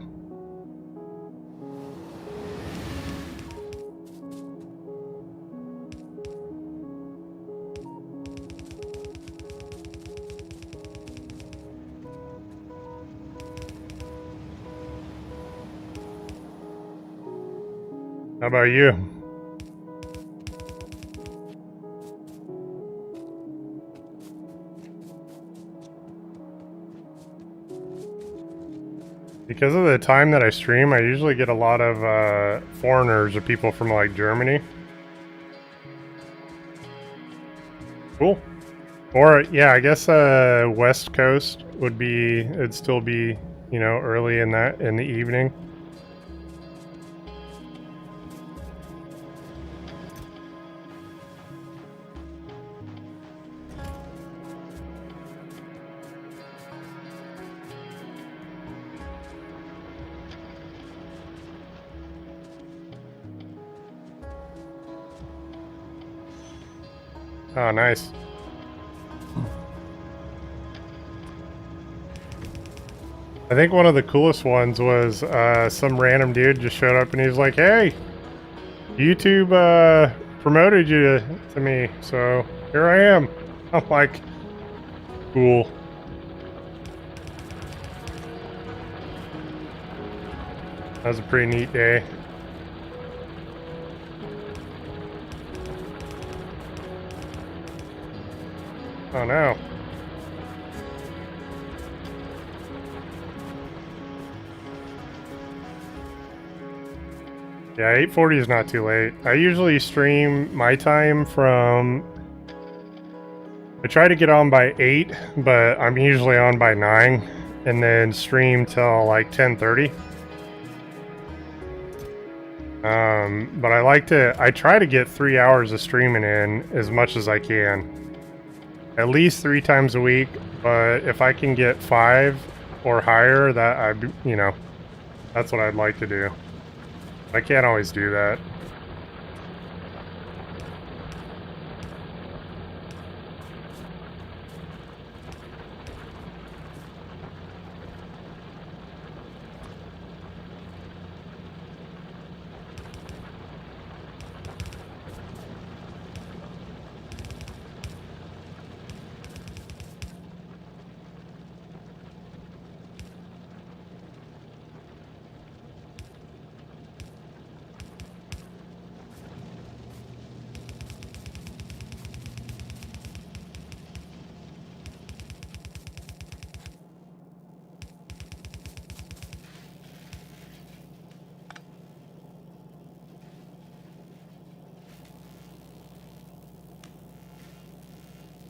How about you? Because of the time that I stream, I usually get a lot of foreigners or people from like Germany. Cool. Or yeah, I guess West Coast would be, it'd still be, you know, early in the evening. Oh, nice. I think one of the coolest ones was some random dude just showed up and he was like, hey, YouTube promoted you to me, so here I am. I'm like, cool. That was a pretty neat day. Oh no. Yeah, 8:40 is not too late. I usually stream my time from... I try to get on by 8, but I'm usually on by 9, and then stream till like 10:30. But I try to get 3 hours of streaming in as much as I can. At least 3 times a week, but if I can get 5 or higher, you know, that's what I'd like to do. I can't always do that.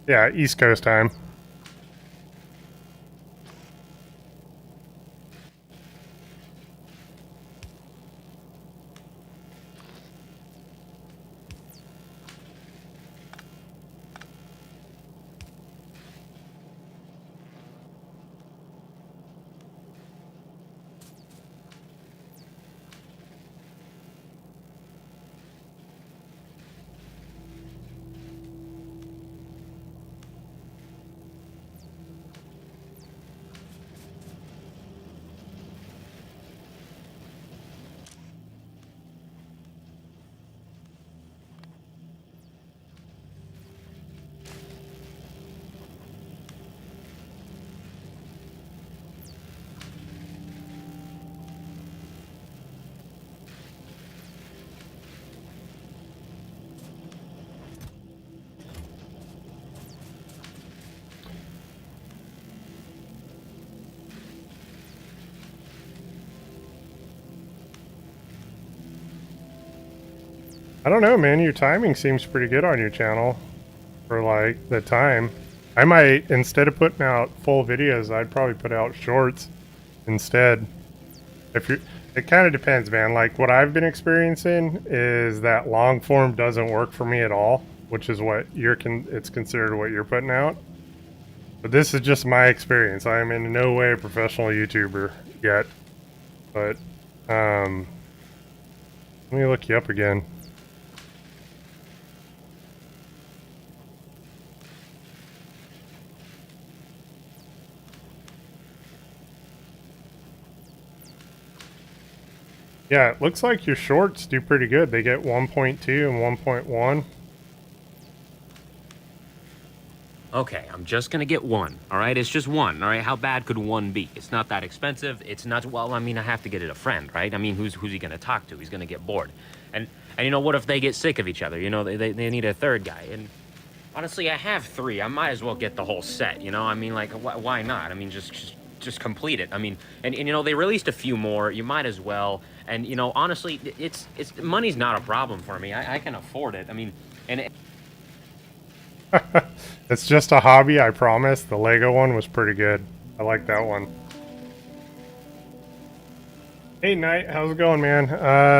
Yeah, East Coast time. I don't know, man. Your timing seems pretty good on your channel for like the time. I might, instead of putting out full videos, I'd probably put out shorts instead. It kind of depends, man. Like what I've been experiencing is that long form doesn't work for me at all, which is what it's considered what you're putting out. But this is just my experience. I am in no way a professional YouTuber yet. But let me look you up again. Yeah, it looks like your shorts do pretty good. They get 1.2 and 1.1. Okay, I'm just gonna get one, all right? It's just one, all right? How bad could one be? It's not that expensive. It's not, well, I mean, I have to get it a friend, right? I mean, who's he gonna talk to? He's gonna get bored. And you know, what if they get sick of each other? You know, they need a third guy. And honestly, I have three. I might as well get the whole set, you know? I mean, like, why not? I mean, just complete it. I mean, and you know, they released a few more. You might as well. And you know, honestly, it's money's not a problem for me. I can afford it. I mean, and It's just a hobby, I promise. The Lego one was pretty good. I like that one. Hey, Knight, how's it going, man?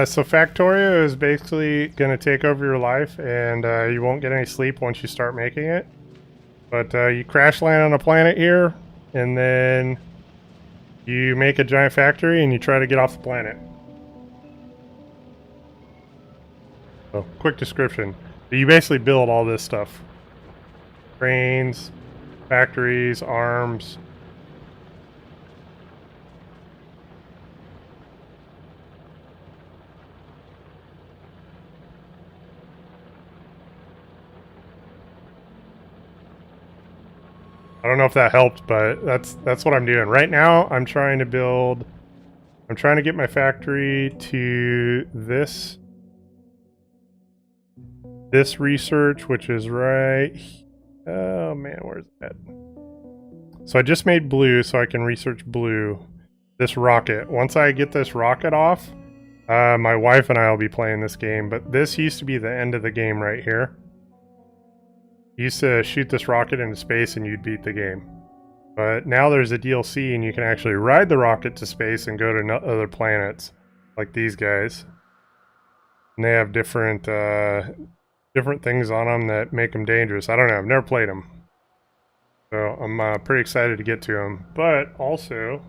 So Factorio is basically going to take over your life, and you won't get any sleep once you start making it. But you crash land on a planet here, and then you make a giant factory, and you try to get off the planet. So, quick description. You basically build all this stuff. Trains, factories, arms. I don't know if that helped, but that's what I'm doing. Right now, I'm trying to get my factory to this research, which is right. Oh man, where's that? So I just made blue so I can research blue. This rocket. Once I get this rocket off, my wife and I will be playing this game, but this used to be the end of the game right here. You used to shoot this rocket into space and you'd beat the game. But now there's a DLC and you can actually ride the rocket to space and go to other planets, like these guys. And they have different things on them that make them dangerous. I don't know. I've never played them. So I'm pretty excited to get to them. But also,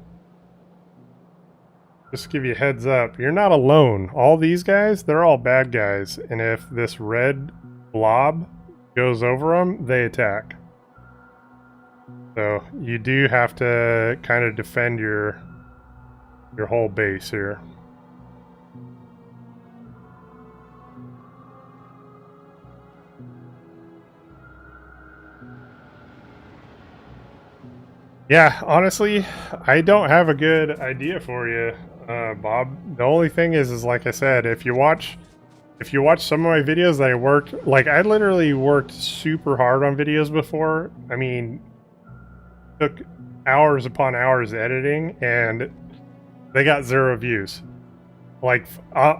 just to give you a heads up, you're not alone. All these guys, they're all bad guys. And if this red blob goes over them, they attack. So you do have to kind of defend your whole base here. Yeah, honestly, I don't have a good idea for you, Bob. The only thing is like I said, if you watch some of my videos that I worked, like I literally worked super hard on videos before. I mean, took hours upon hours editing, and they got 0 views. Like, I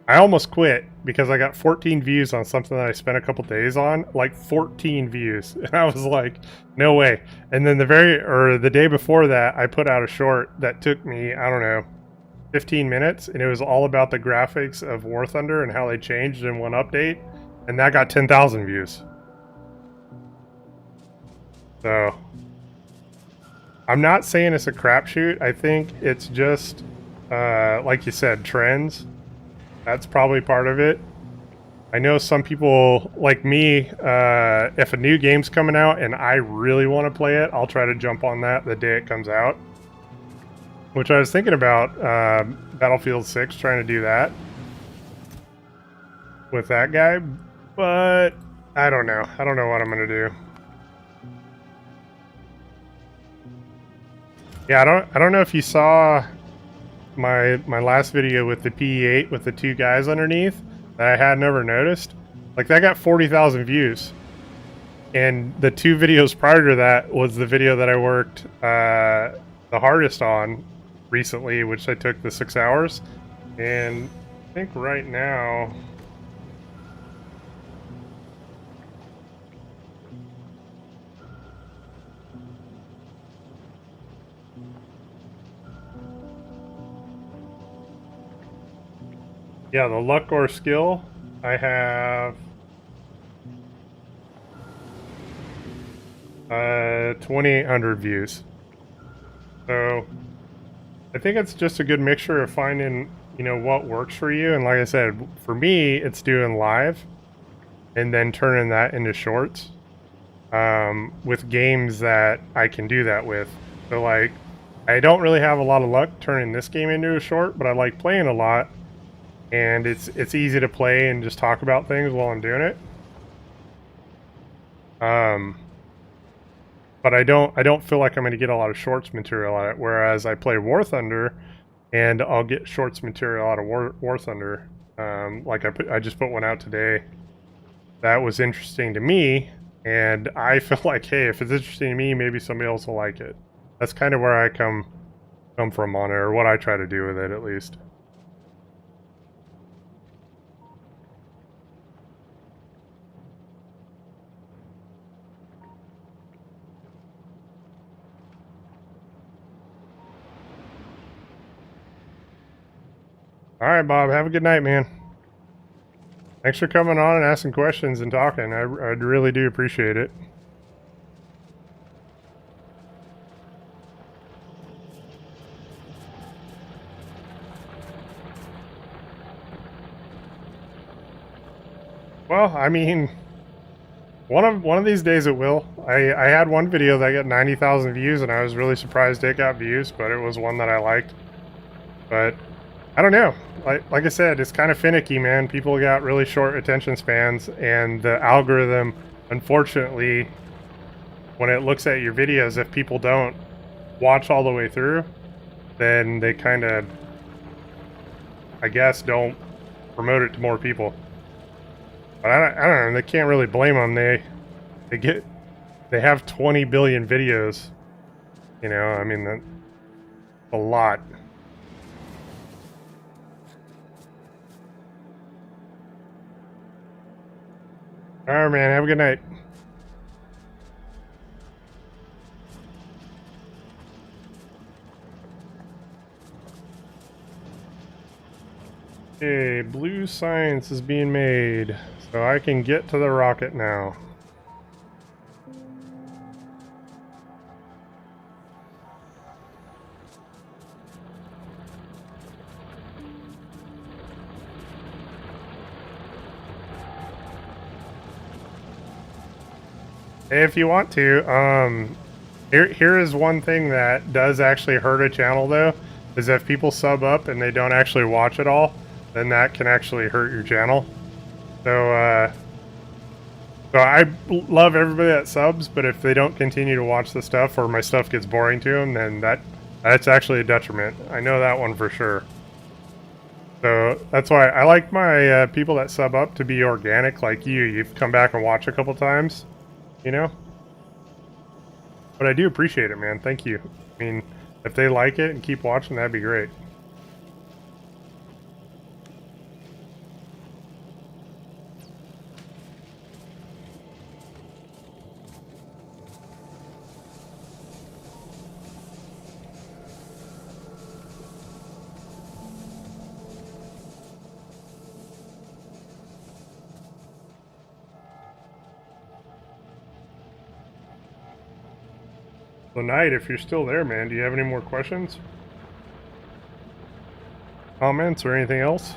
almost quit because I got 14 views on something that I spent a couple days on. Like 14 views, and I was like, no way. And then the day before that, I put out a short that took me, I don't know, 15 minutes, and it was all about the graphics of War Thunder and how they changed in one update, and that got 10,000 views. So I'm not saying it's a crapshoot. I think it's just, like you said, trends. That's probably part of it. I know some people, like me, if a new game's coming out and I really want to play it, I'll try to jump on that the day it comes out. Which I was thinking about Battlefield 6, trying to do that with that guy, but I don't know. I don't know what I'm going to do. Yeah, I don't know if you saw my last video with the PE8 with the 2 guys underneath that I had never noticed. Like that got 40,000 views. And the 2 videos prior to that was the video that I worked the hardest on recently, which I took the 6 hours. And I think right now, Yeah, the luck or skill, I have 2,800 views. So I think it's just a good mixture of finding, what works for you. And like I said, for me, it's doing live and then turning that into shorts with games that I can do that with. So like, I don't really have a lot of luck turning this game into a short, but I like playing a lot, and it's easy to play and just talk about things while I'm doing it. Um, but I don't feel like I'm going to get a lot of shorts material out of it. Whereas I play War Thunder, and I'll get shorts material out of War Thunder. Like I just put one out today that was interesting to me, and I feel like, hey, if it's interesting to me, maybe somebody else will like it. That's kind of where I come from on it, or what I try to do with it at least. All right, Bob. Have a good night, man. Thanks for coming on and asking questions and talking. I really do appreciate it. Well, I mean, one of these days it will. I had one video that got 90,000 views, and I was really surprised it got views, but it was one that I liked. But I don't know. Like I said, it's kind of finicky, man. People got really short attention spans, and the algorithm, unfortunately, when it looks at your videos, if people don't watch all the way through, then they kind of, I guess, don't promote it to more people. But I don't know. They can't really blame them. They have 20 billion videos. I mean, that's a lot. All right, man. Have a good night. Okay, blue science is being made, so I can get to the rocket now. If you want to, here is one thing that does actually hurt a channel though, is if people sub up and they don't actually watch it all, then that can actually hurt your channel. So I love everybody that subs, but if they don't continue to watch the stuff or my stuff gets boring to them, then that's actually a detriment. I know that one for sure. So that's why I like my people that sub up to be organic, like you. You've come back and watched a couple times, you know? But I do appreciate it, man. Thank you. I mean, if they like it and keep watching, that'd be great. So, Knight, if you're still there, man, do you have any more questions? Comments or anything else?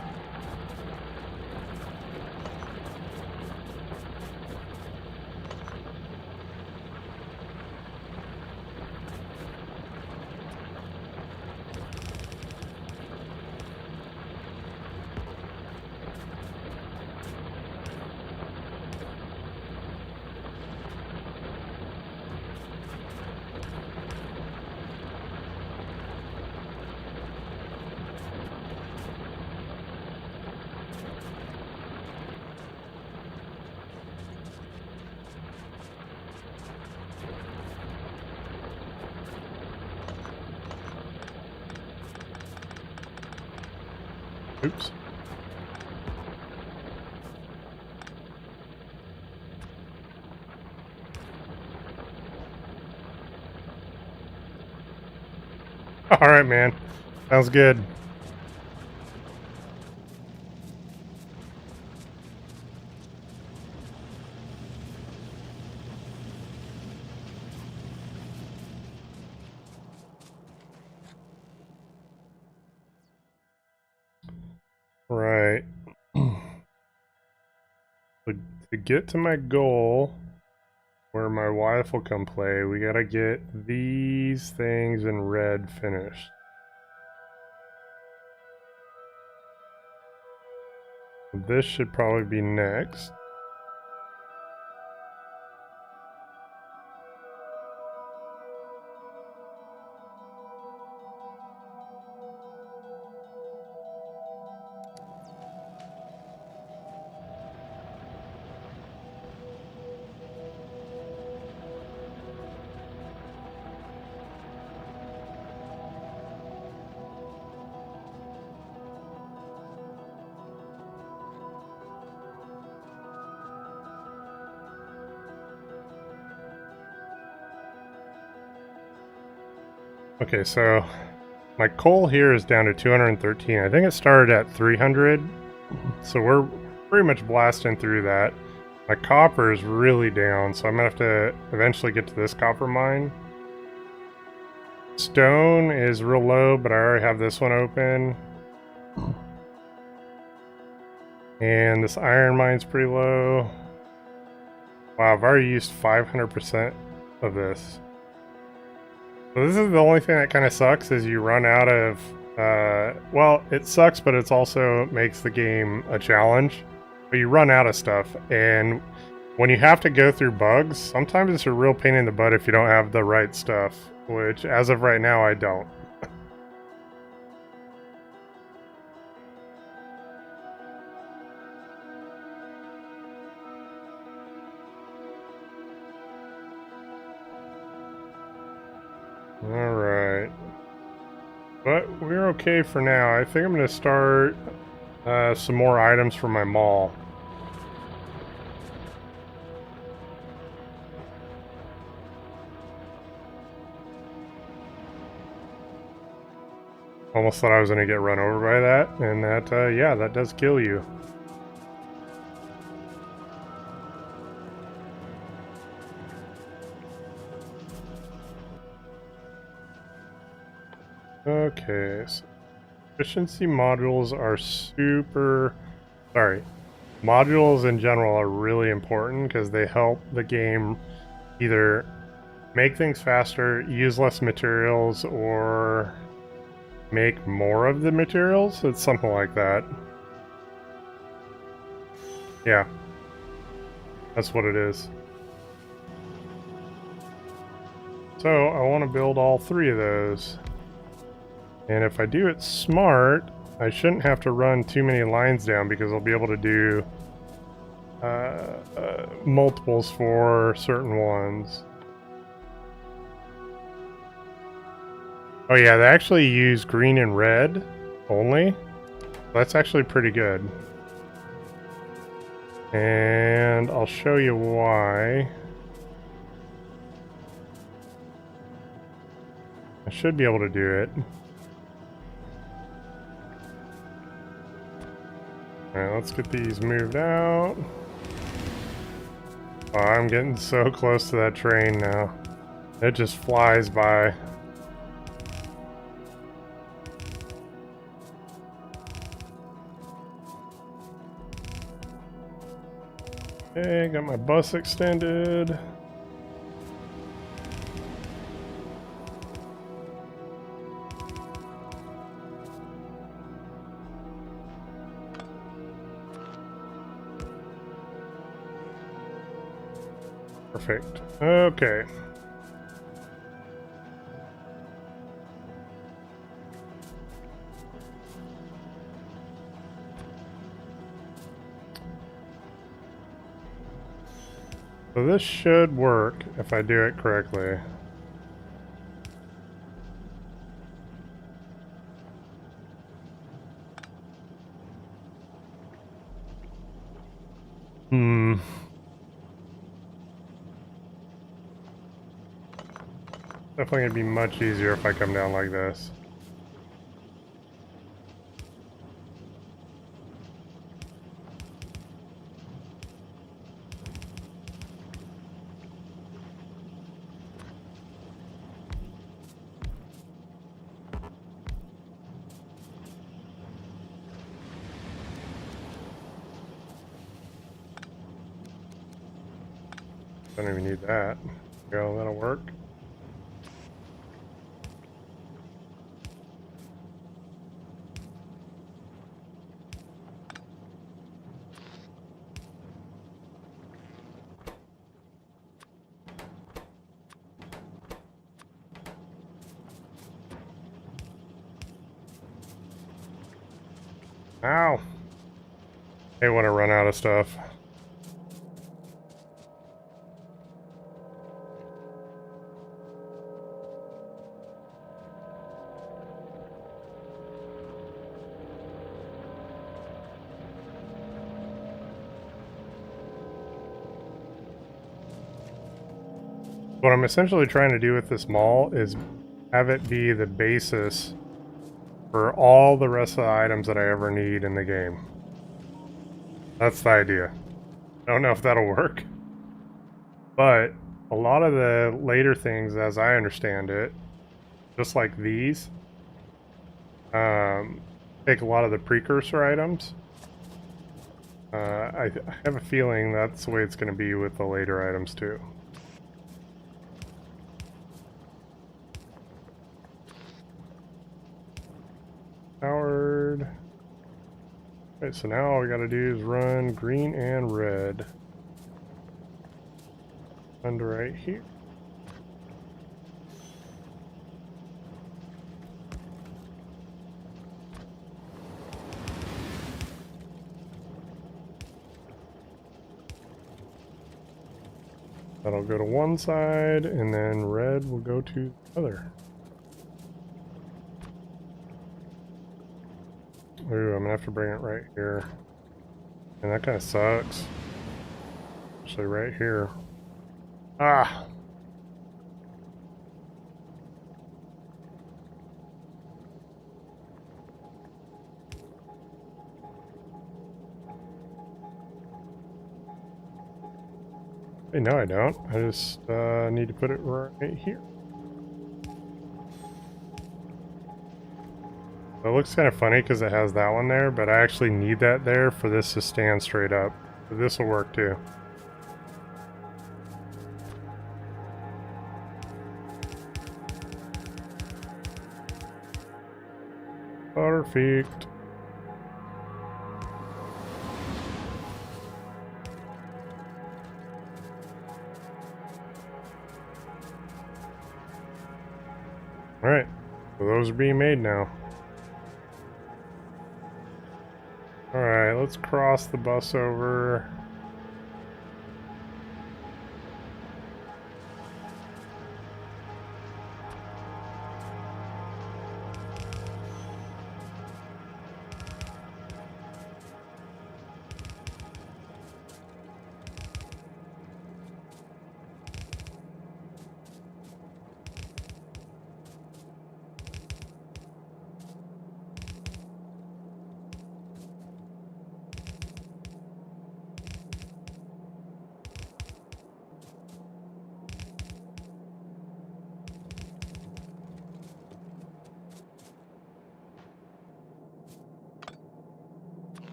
Oops. All right, man. Sounds good. to get to my goal, where my wife will come play, we gotta get these things in red finished. This should probably be next. Okay, so my coal here is down to 213. I think it started at 300, so we're pretty much blasting through that. My copper is really down, so I'm gonna have to eventually get to this copper mine. Stone is real low, but I already have this one open. And this iron mine's pretty low. Wow, I've already used 500% of this. So this is the only thing that kind of sucks, is you run out of, well, it sucks, but it also makes the game a challenge. But you run out of stuff, and when you have to go through bugs, sometimes it's a real pain in the butt if you don't have the right stuff, which as of right now, I don't. Alright. But we're okay for now. I think I'm going to start some more items for my mall. Almost thought I was going to get run over by that, and that, yeah, that does kill you. Okay, so efficiency modules are modules in general are really important because they help the game either make things faster, use less materials, or make more of the materials. It's something like that. Yeah, that's what it is. So I want to build all three of those. And if I do it smart, I shouldn't have to run too many lines down because I'll be able to do multiples for certain ones. Oh yeah, they actually use green and red only. That's actually pretty good. And I'll show you why. I should be able to do it. Alright, let's get these moved out. Oh, I'm getting so close to that train now. It just flies by. Okay, got my bus extended. Perfect. Okay. So this should work if I do it correctly. Definitely gonna be much easier if I come down like this. Don't even need that. Go, that'll work. Ow! Hey, when I run out of stuff. What I'm essentially trying to do with this mall is have it be the basis for all the rest of the items that I ever need in the game. That's the idea. I don't know if that'll work, but a lot of the later things, as I understand it, just like these, take a lot of the precursor items. I have a feeling that's the way it's going to be with the later items too. Powered. Alright, so now all we gotta do is run green and red. Under right here. That'll go to one side, and then red will go to the other. Ooh, I'm gonna have to bring it right here. And that kind of sucks. Actually, right here. Ah! Hey, no I don't. I just need to put it right here. It looks kind of funny because it has that one there, but I actually need that there for this to stand straight up. So this will work too. Perfect. Alright, so those are being made now. Alright, let's cross the bus over.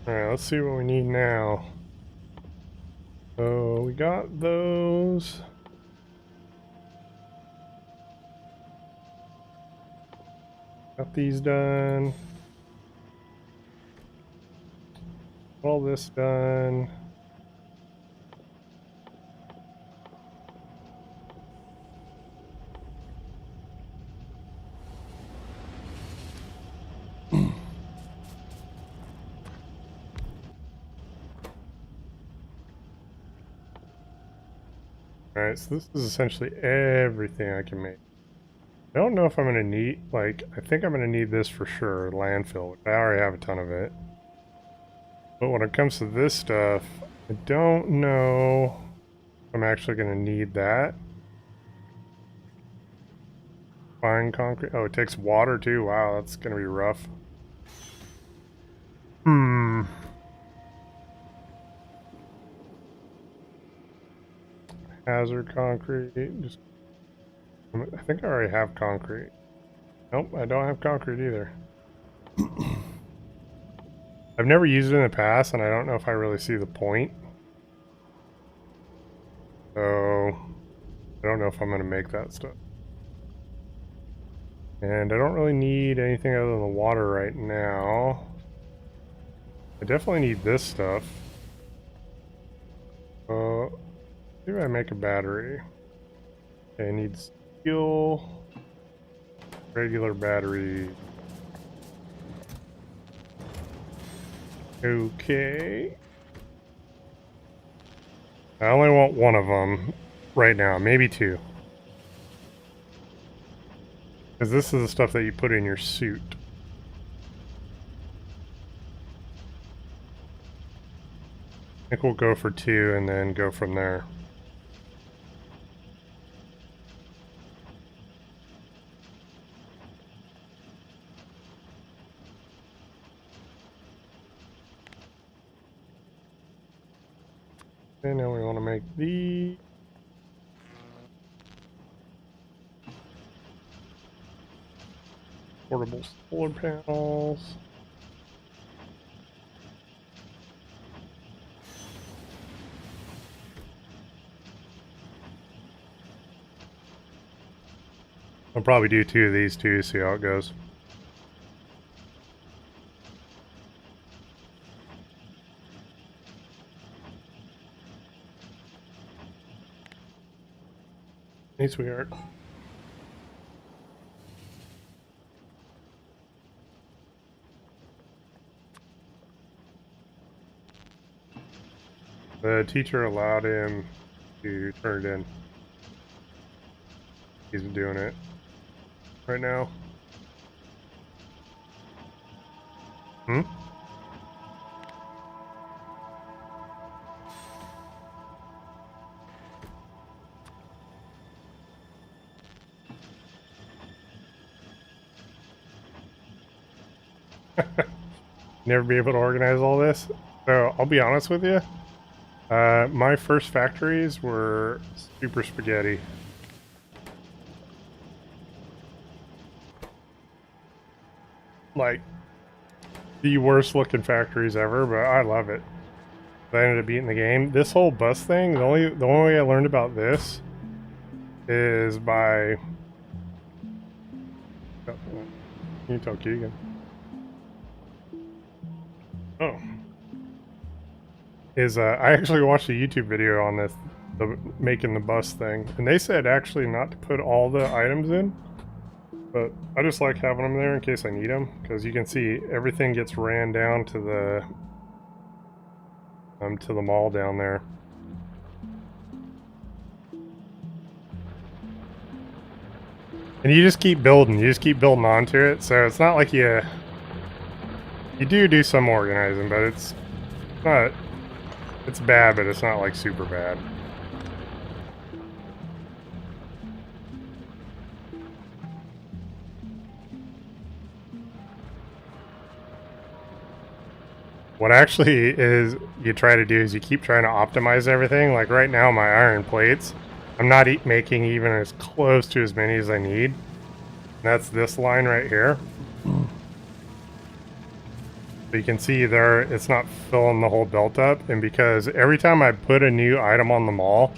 Alright, let's see what we need now. So we got those. Got these done. All this done. Alright, so this is essentially everything I can make. I don't know if I'm going to need, like, I think I'm going to need this for sure, landfill. I already have a ton of it. But when it comes to this stuff, I don't know if I'm actually going to need that. Fine concrete. Oh, it takes water too. Wow, that's going to be rough. Hazard concrete. Just, I think I already have concrete. Nope, I don't have concrete either. I've never used it in the past, and I don't know if I really see the point. So, I don't know if I'm going to make that stuff. And I don't really need anything other than the water right now. I definitely need this stuff. Maybe I make a battery. Okay, I need steel, regular battery. Okay. I only want one of them right now, maybe two. Because this is the stuff that you put in your suit. I think we'll go for two and then go from there. And now we want to make the portable solar panels. I'll probably do two of these too, see how it goes. Hey, sweetheart. The teacher allowed him to turn it in. He's doing it right now. Hmm? Never be able to organize all this. So I'll be honest with you. My first factories were super spaghetti. Like the worst looking factories ever, but I love it. I ended up beating the game. This whole bus thing, the only way I learned about this is by. Can you tell Keegan? Oh. I actually watched a YouTube video on this, making the bus thing, and they said actually not to put all the items in, but I just like having them there in case I need them, because you can see everything gets ran down to the mall down there. And you just keep building onto it, so it's not like you do some organizing, but it's not. It's bad, but it's not like super bad. What actually is you try to do is you keep trying to optimize everything. Like right now, my iron plates, I'm not making even as close to as many as I need. And that's this line right here. So you can see there, it's not filling the whole belt up. And because every time I put a new item on the mall,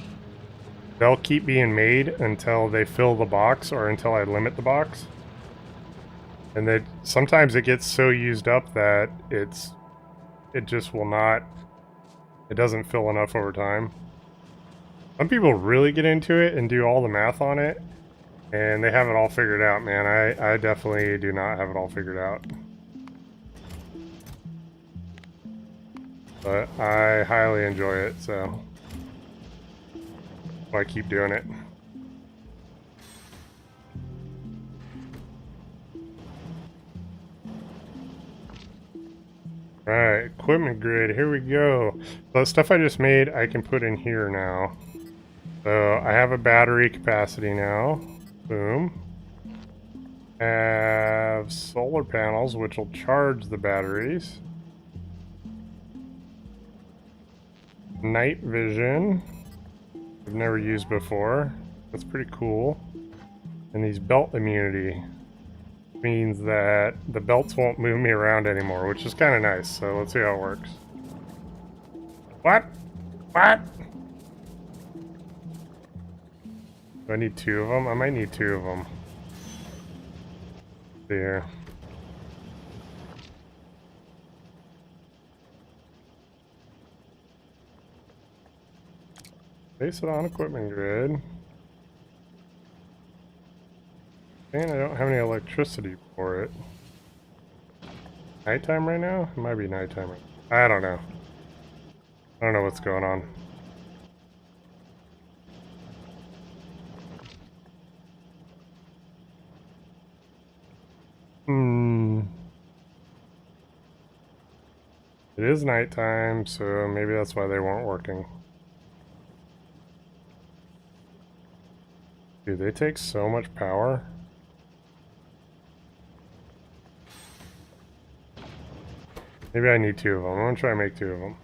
they'll keep being made until they fill the box or until I limit the box. And then sometimes it gets so used up that it just will not, it doesn't fill enough over time. Some people really get into it and do all the math on it, and they have it all figured out, man. I definitely do not have it all figured out. But I highly enjoy it, so I keep doing it. Alright, equipment grid, here we go. So the stuff I just made, I can put in here now. So I have a battery capacity now. Boom. Have solar panels, which will charge the batteries. Night vision. I've never used before. That's pretty cool. And these belt immunity means that the belts won't move me around anymore, which is kind of nice. So let's see how it works. What? What? Do I need two of them? I might need two of them. There. Place it on equipment grid. And I don't have any electricity for it. Nighttime right now? It might be nighttime. I don't know. I don't know what's going on. It is nighttime, so maybe that's why they weren't working. Dude, they take so much power. Maybe I need two of them. I'm gonna try and make two of them.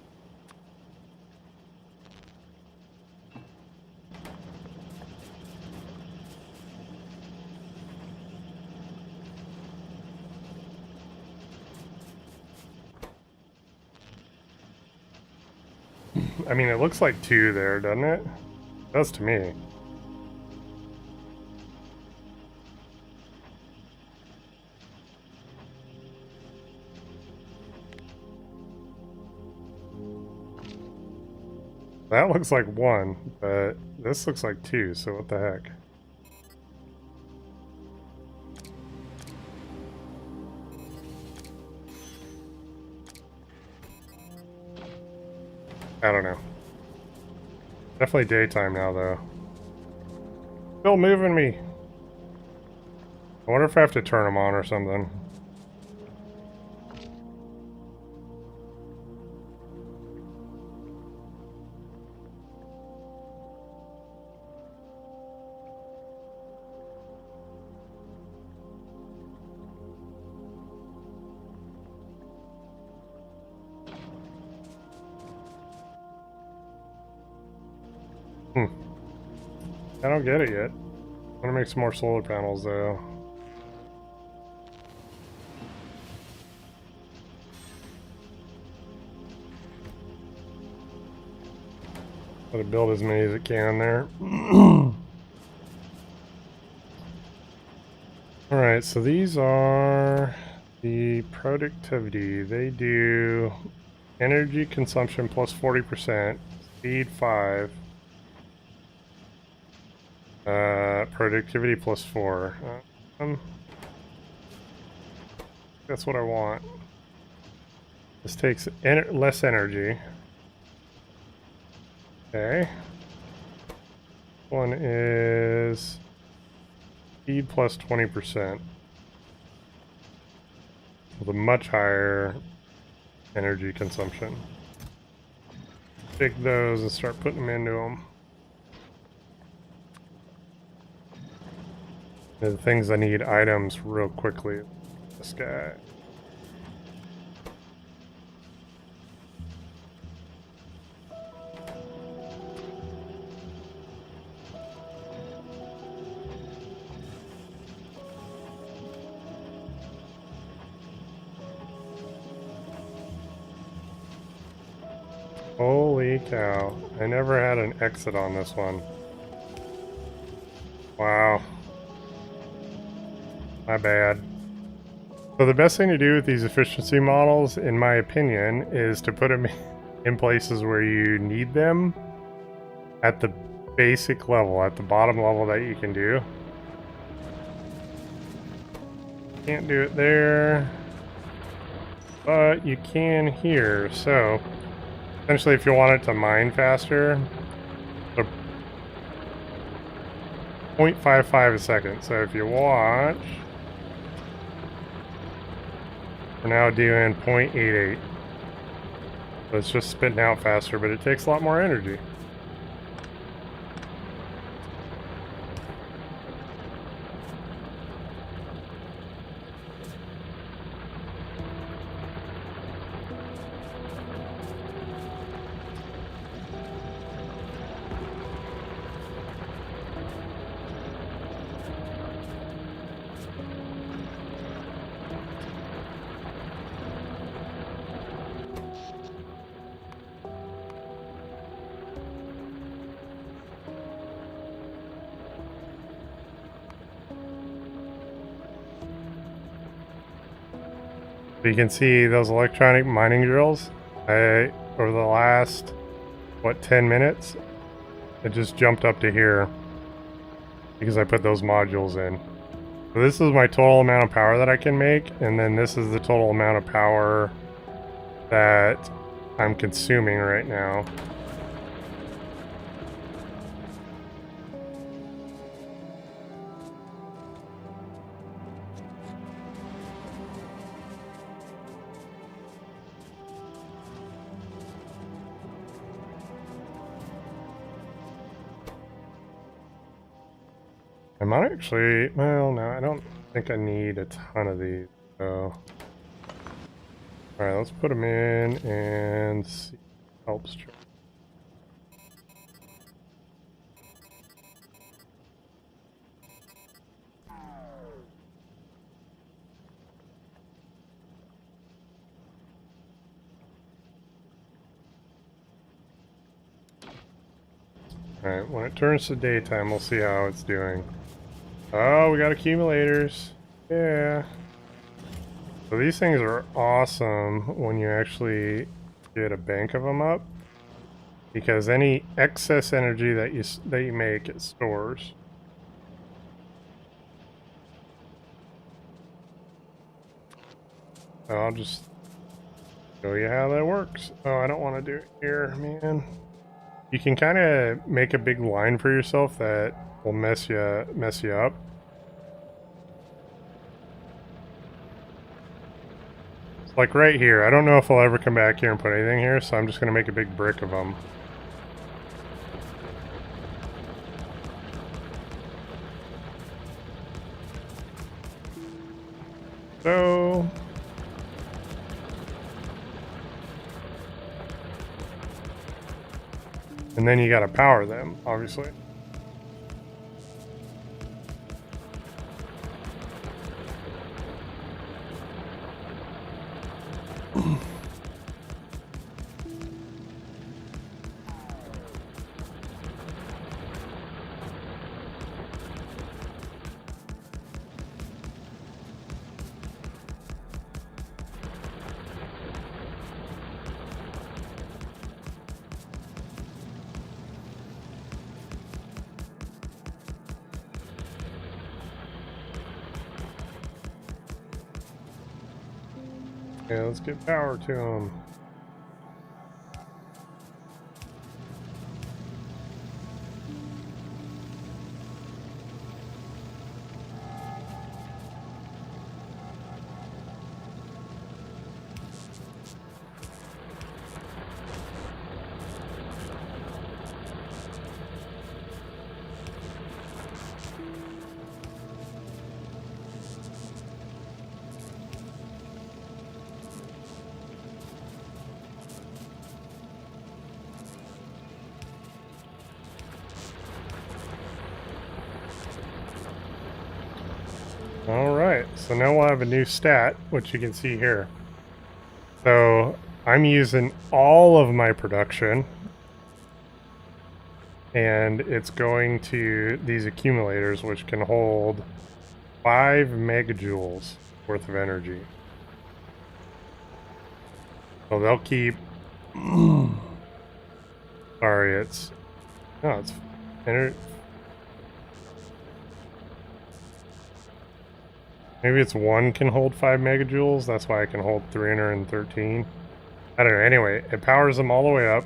I mean, it looks like two there, doesn't it? It does to me. That looks like one, but this looks like two, so what the heck? I don't know. Definitely daytime now, though. Still moving me. I wonder if I have to turn them on or something. I don't get it yet. I'm gonna make some more solar panels, though. Gotta build as many as it can there. Alright, so these are the productivity. They do energy consumption plus 40%, speed 5, productivity plus 4. That's what I want. This takes less energy. Okay. One is speed plus 20%. With a much higher energy consumption. Take those and start putting them into them. The things I need items real quickly. This guy. Holy cow. I never had an exit on this one. Wow. My bad. So the best thing to do with these efficiency models, in my opinion, is to put them in places where you need them at the basic level, at the bottom level that you can do. Can't do it there, but you can here. So essentially, if you want it to mine faster, so 0.55 a second. So if you watch, we're now doing 0.88. So it's just spitting out faster, but it takes a lot more energy. You can see those electronic mining drills. Over the last, what, 10 minutes, it just jumped up to here because I put those modules in. So this is my total amount of power that I can make, and then this is the total amount of power that I'm consuming right now. I might actually, well, no, I don't think I need a ton of these, so. Alright, let's put them in and see. Helps. Alright, when it turns to daytime, we'll see how it's doing. Oh, we got accumulators. Yeah. So these things are awesome when you actually get a bank of them up, because any excess energy that you make, it stores. I'll just show you how that works. Oh, I don't want to do it here, man. You can kind of make a big line for yourself that will mess you up. It's like right here. I don't know if I'll ever come back here and put anything here, so I'm just going to make a big brick of them. So and then you got to power them, obviously. Yeah, let's get power to them. Alright, so now we'll have a new stat, which you can see here. So I'm using all of my production, and it's going to these accumulators, which can hold 5 megajoules worth of energy. So they'll keep. Sorry, it's no, it's maybe it's one can hold 5 megajoules. That's why I can hold 313. I don't know. Anyway, it powers them all the way up.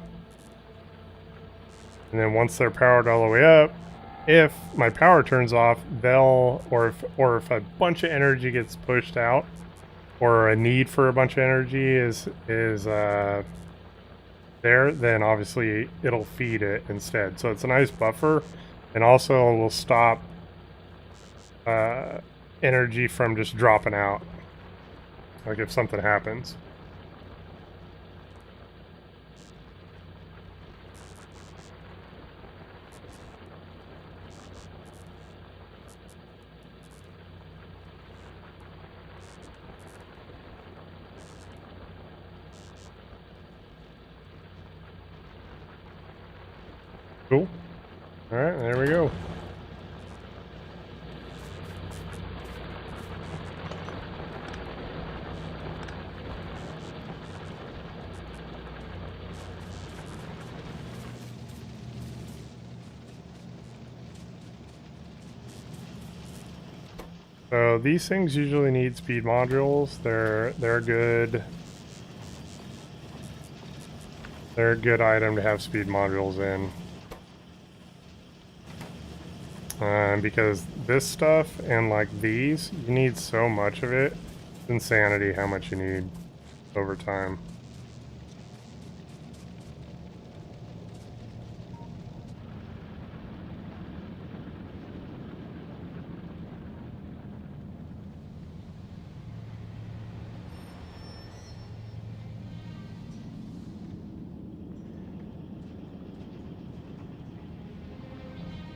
And then once they're powered all the way up, if my power turns off, or if a bunch of energy gets pushed out, or a need for a bunch of energy is there, then obviously it'll feed it instead. So it's a nice buffer, and also will stop energy from just dropping out, like if something happens. Cool. All right, there we go. So these things usually need speed modules. They're good. They're a good item to have speed modules in. Because this stuff and like these, you need so much of it. It's insanity how much you need over time.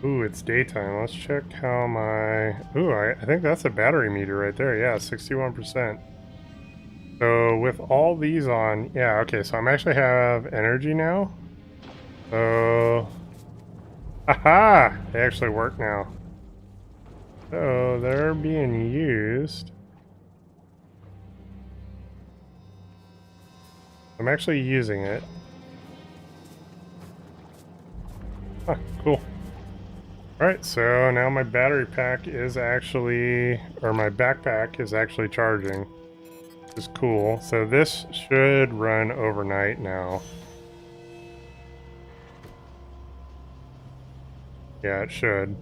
Ooh, it's daytime. Let's check how my... Ooh, I think that's a battery meter right there. Yeah, 61%. So with all these on... Yeah, okay, so I'm actually have energy now. So... Aha! They actually work now. So they're being used. I'm actually using it. Huh, cool. Alright, so now my battery pack is actually, or my backpack is actually charging, which is cool. So this should run overnight now. Yeah, it should.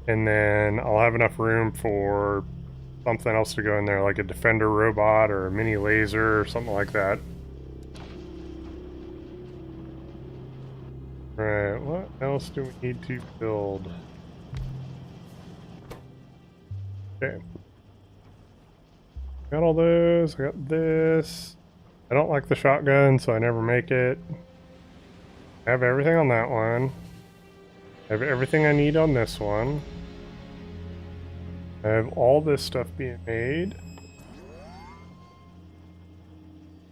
And then I'll have enough room for something else to go in there, like a defender robot or a mini laser or something like that. Right, what else do we need to build? Okay. Got all those, I got this. I don't like the shotgun, so I never make it. I have everything on that one. I have everything I need on this one. I have all this stuff being made.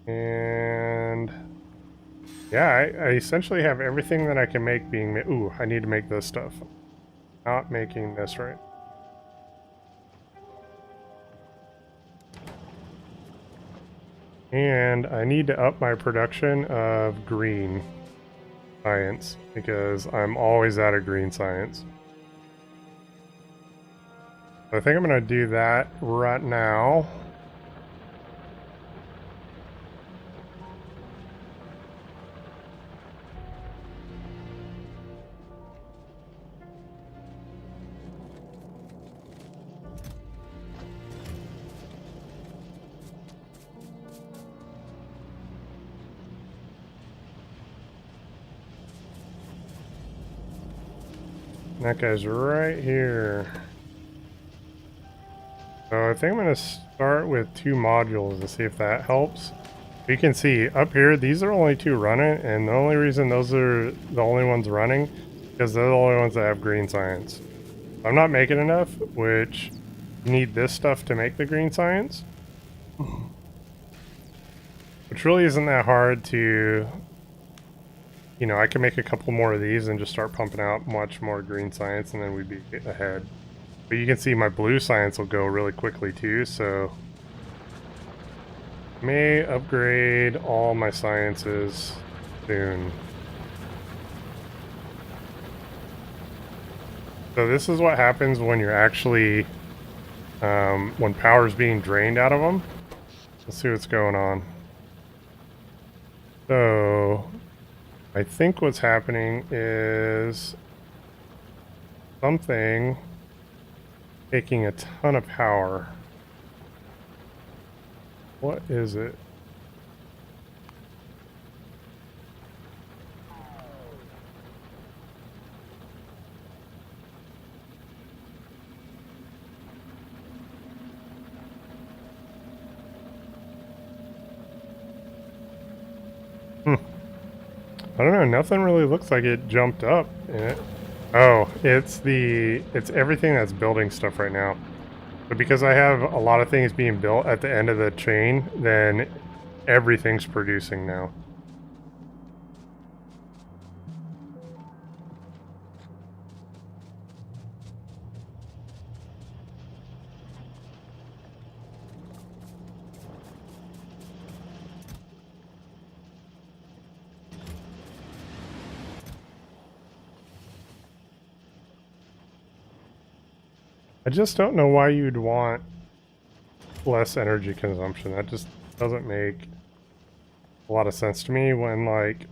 And... yeah, I essentially have everything that I can make being made. Ooh, I need to make this stuff. Not making this right. And I need to up my production of green science, because I'm always out of green science. I think I'm going to do that right now. That guy's right here. So I think I'm going to start with 2 modules to see if that helps. You can see up here, these are only 2 running, and the only reason those are the only ones running because they're the only ones that have green science. I'm not making enough, which you need this stuff to make the green science. which really isn't that hard to, you know, I can make a couple more of these and just start pumping out much more green science, and then we'd be ahead. But you can see my blue science will go really quickly too, so may upgrade all my sciences soon. So this is what happens when you're actually, when power's being drained out of them. Let's see what's going on. So, I think what's happening is something taking a ton of power. What is it? I don't know, nothing really looks like it jumped up in it. Oh, it's everything that's building stuff right now. But because I have a lot of things being built at the end of the chain, then everything's producing now. I just don't know why you'd want less energy consumption. That just doesn't make a lot of sense to me when, like,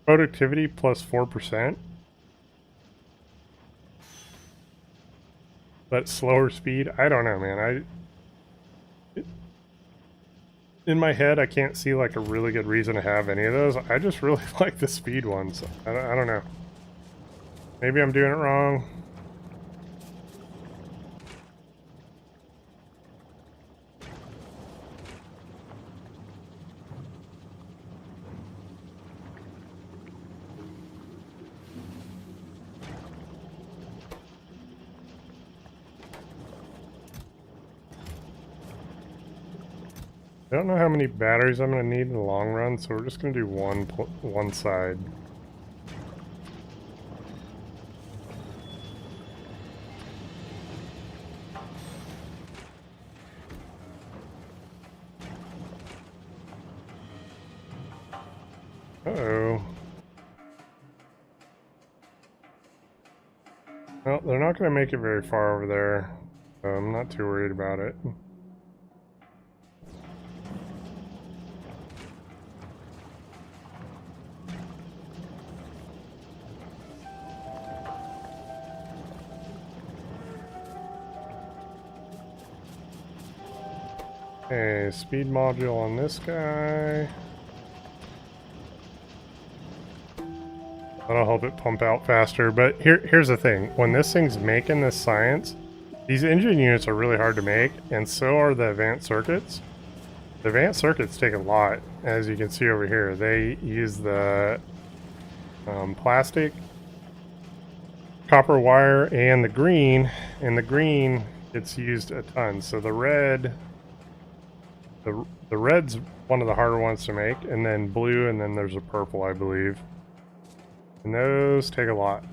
productivity plus 4%, but slower speed. I don't know, man. In my head, I can't see like a really good reason to have any of those. I just really like the speed ones. I don't know. Maybe I'm doing it wrong. I don't know how many batteries I'm going to need in the long run, so we're just going to do one side. Uh-oh. Well, they're not going to make it very far over there, so I'm not too worried about it. Okay, speed module on this guy. That'll help it pump out faster, but here's the thing. When this thing's making this science, these engine units are really hard to make, and so are the advanced circuits. The advanced circuits take a lot, as you can see over here. They use the plastic, copper wire, and the green gets used a ton. So the red, the red's one of the harder ones to make, and then blue, and then there's a purple, I believe. And those take a lot.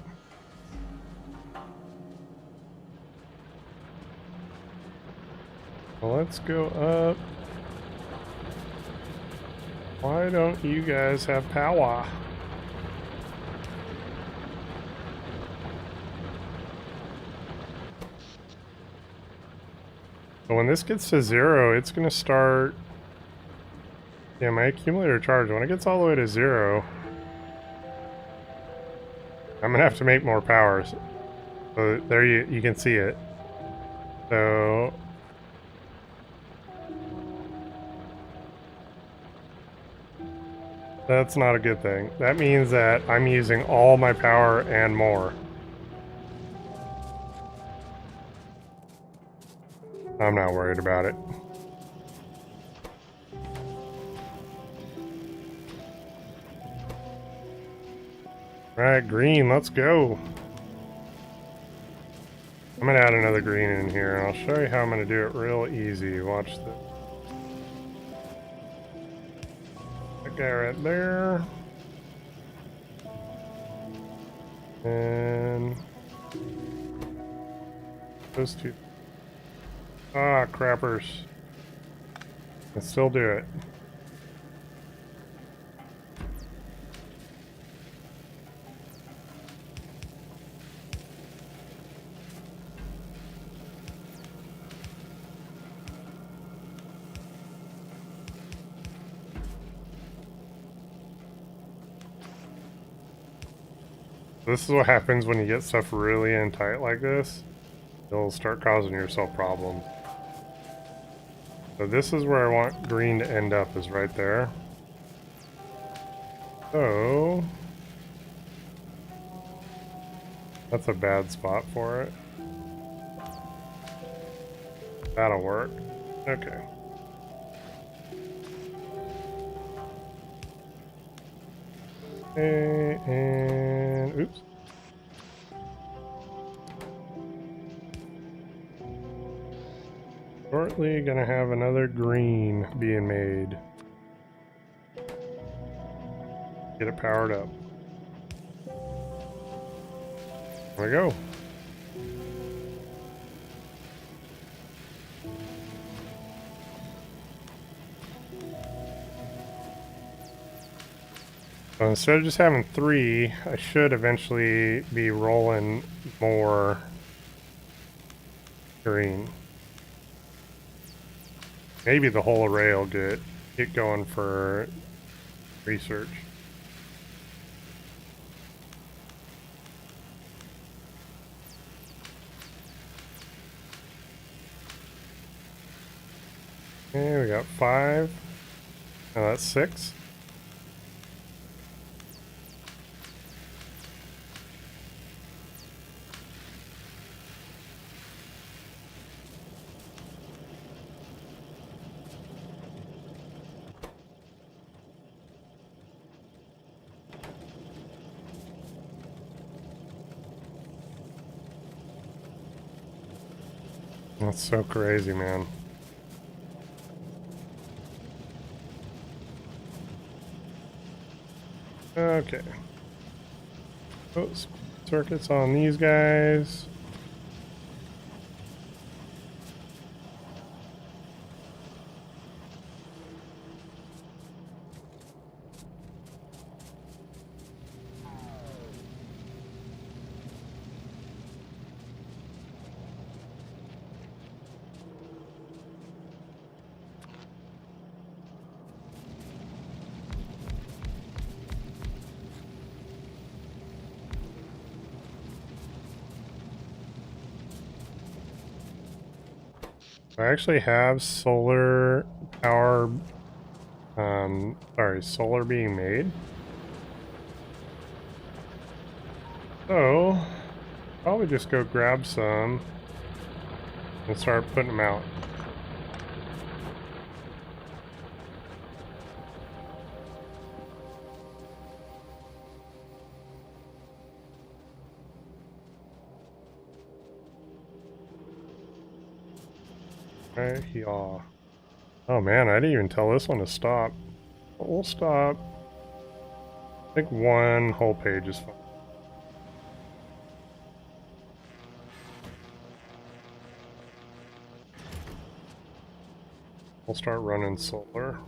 Well, let's go up. Why don't you guys have power? So when this gets to 0, it's going to start... Yeah, my accumulator charge, when it gets all the way to 0, I'm going to have to make more powers. So there you can see it. So... that's not a good thing. That means that I'm using all my power and more. I'm not worried about it. Alright, green, let's go. I'm gonna add another green in here, and I'll show you how I'm gonna do it real easy. Watch this. guy right there. And those two. Ah, crappers. Let's still do it. This is what happens when you get stuff really in tight like this. You'll start causing yourself problems. So this is where I want green to end up, is right there. So that's a bad spot for it. That'll work. Okay. Okay, and oops. Shortly gonna have another green being made. Get it powered up. There we go. So instead of just having 3, I should eventually be rolling more green. Maybe the whole array will get going for research. Okay, we got 5. Now that's 6. That's so crazy, man. Okay. Oh, circuits on these guys. I actually have solar power, solar being made. So, probably just go grab some and start putting them out. Right here. Oh man, I didn't even tell this one to stop. But we'll stop. I think one whole page is fine. We'll start running solar.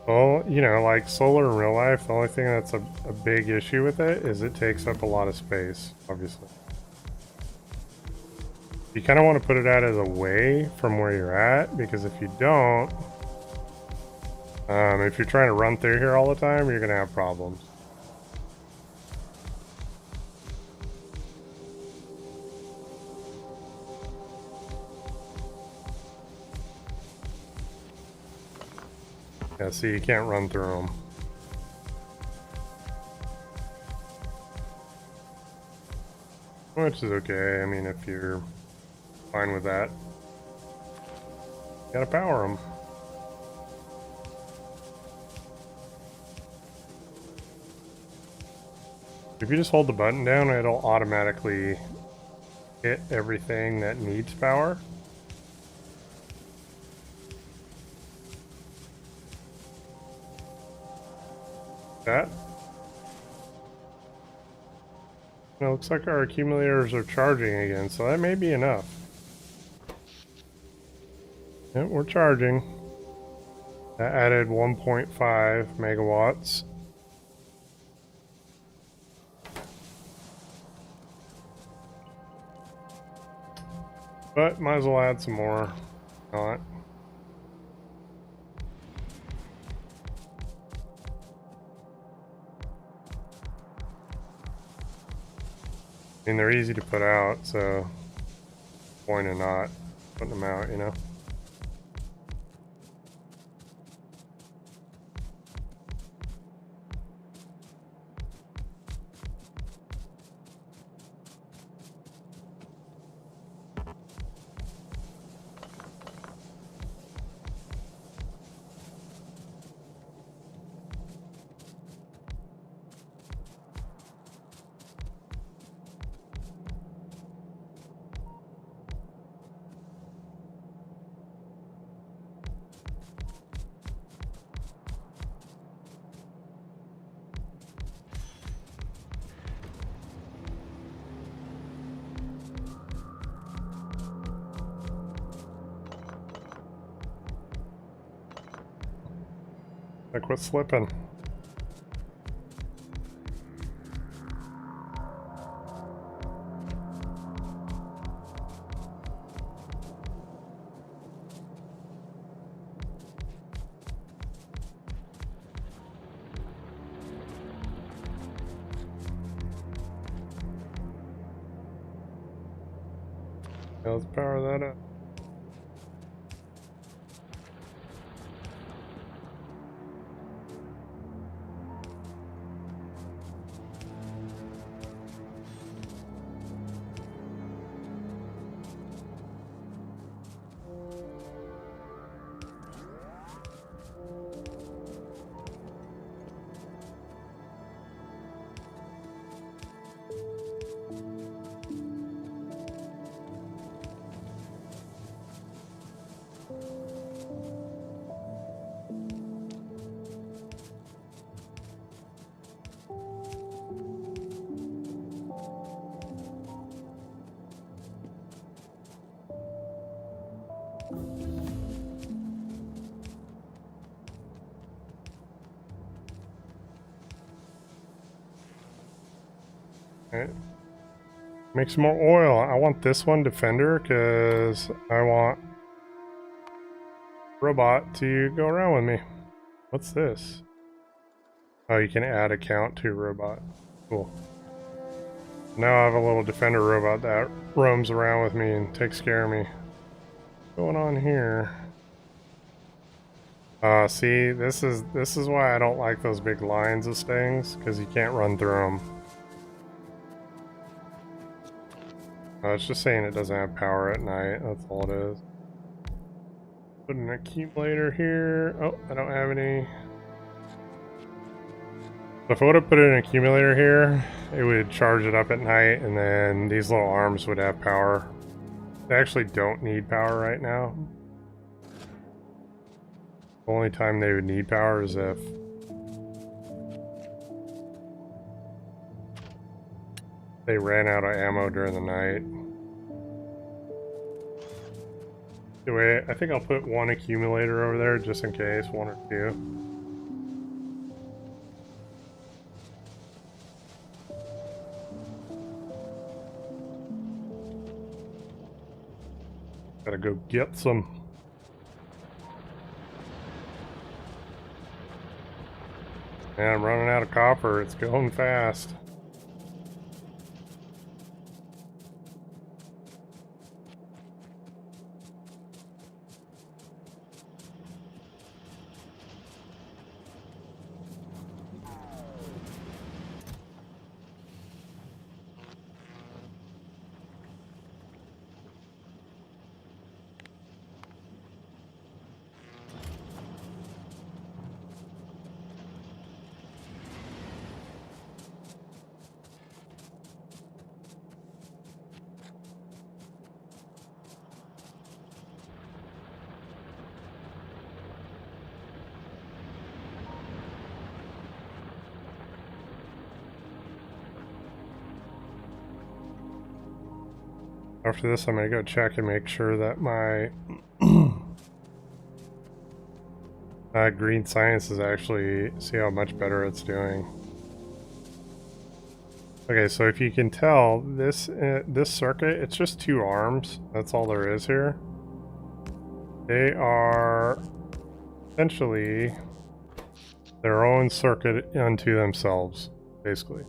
Well, you know, like solar in real life, the only thing that's a big issue with it is it takes up a lot of space, obviously. You kind of want to put it out of the way from where you're at, because if you don't, if you're trying to run through here all the time, you're going to have problems. Yeah, see, you can't run through them. Which is okay. I mean, if you're fine with that, you gotta power them. If you just hold the button down, it'll automatically hit everything that needs power. That. It looks like our accumulators are charging again, so that may be enough. Yep, we're charging. That added 1.5 megawatts. But might as well add some more. Not. I mean, they're easy to put out, so point in not putting them out, you know? I quit slipping. Yeah, let's power that up. Alright. Make some more oil. I want this one Defender because I want Robot to go around with me. What's this? Oh, you can add account to Robot. Cool. Now I have a little Defender robot that roams around with me and takes care of me. What's going on here? See, this is why I don't like those big lines of stings, because you can't run through them. It's just saying it doesn't have power at night, that's all it is. Put an accumulator here. Oh, I don't have any. So if I would have put an accumulator here, it would charge it up at night, and then these little arms would have power. They actually don't need power right now. The only time they would need power is if they ran out of ammo during the night. Anyway, I think I'll put one accumulator over there just in case, one or two. Gotta go get some. Man, I'm running out of copper. It's going fast. After this, I'm going to go check and make sure that my green science is actually, see how much better it's doing. Okay, so if you can tell, this circuit, it's just 2 arms. That's all there is here. They are essentially their own circuit unto themselves, basically.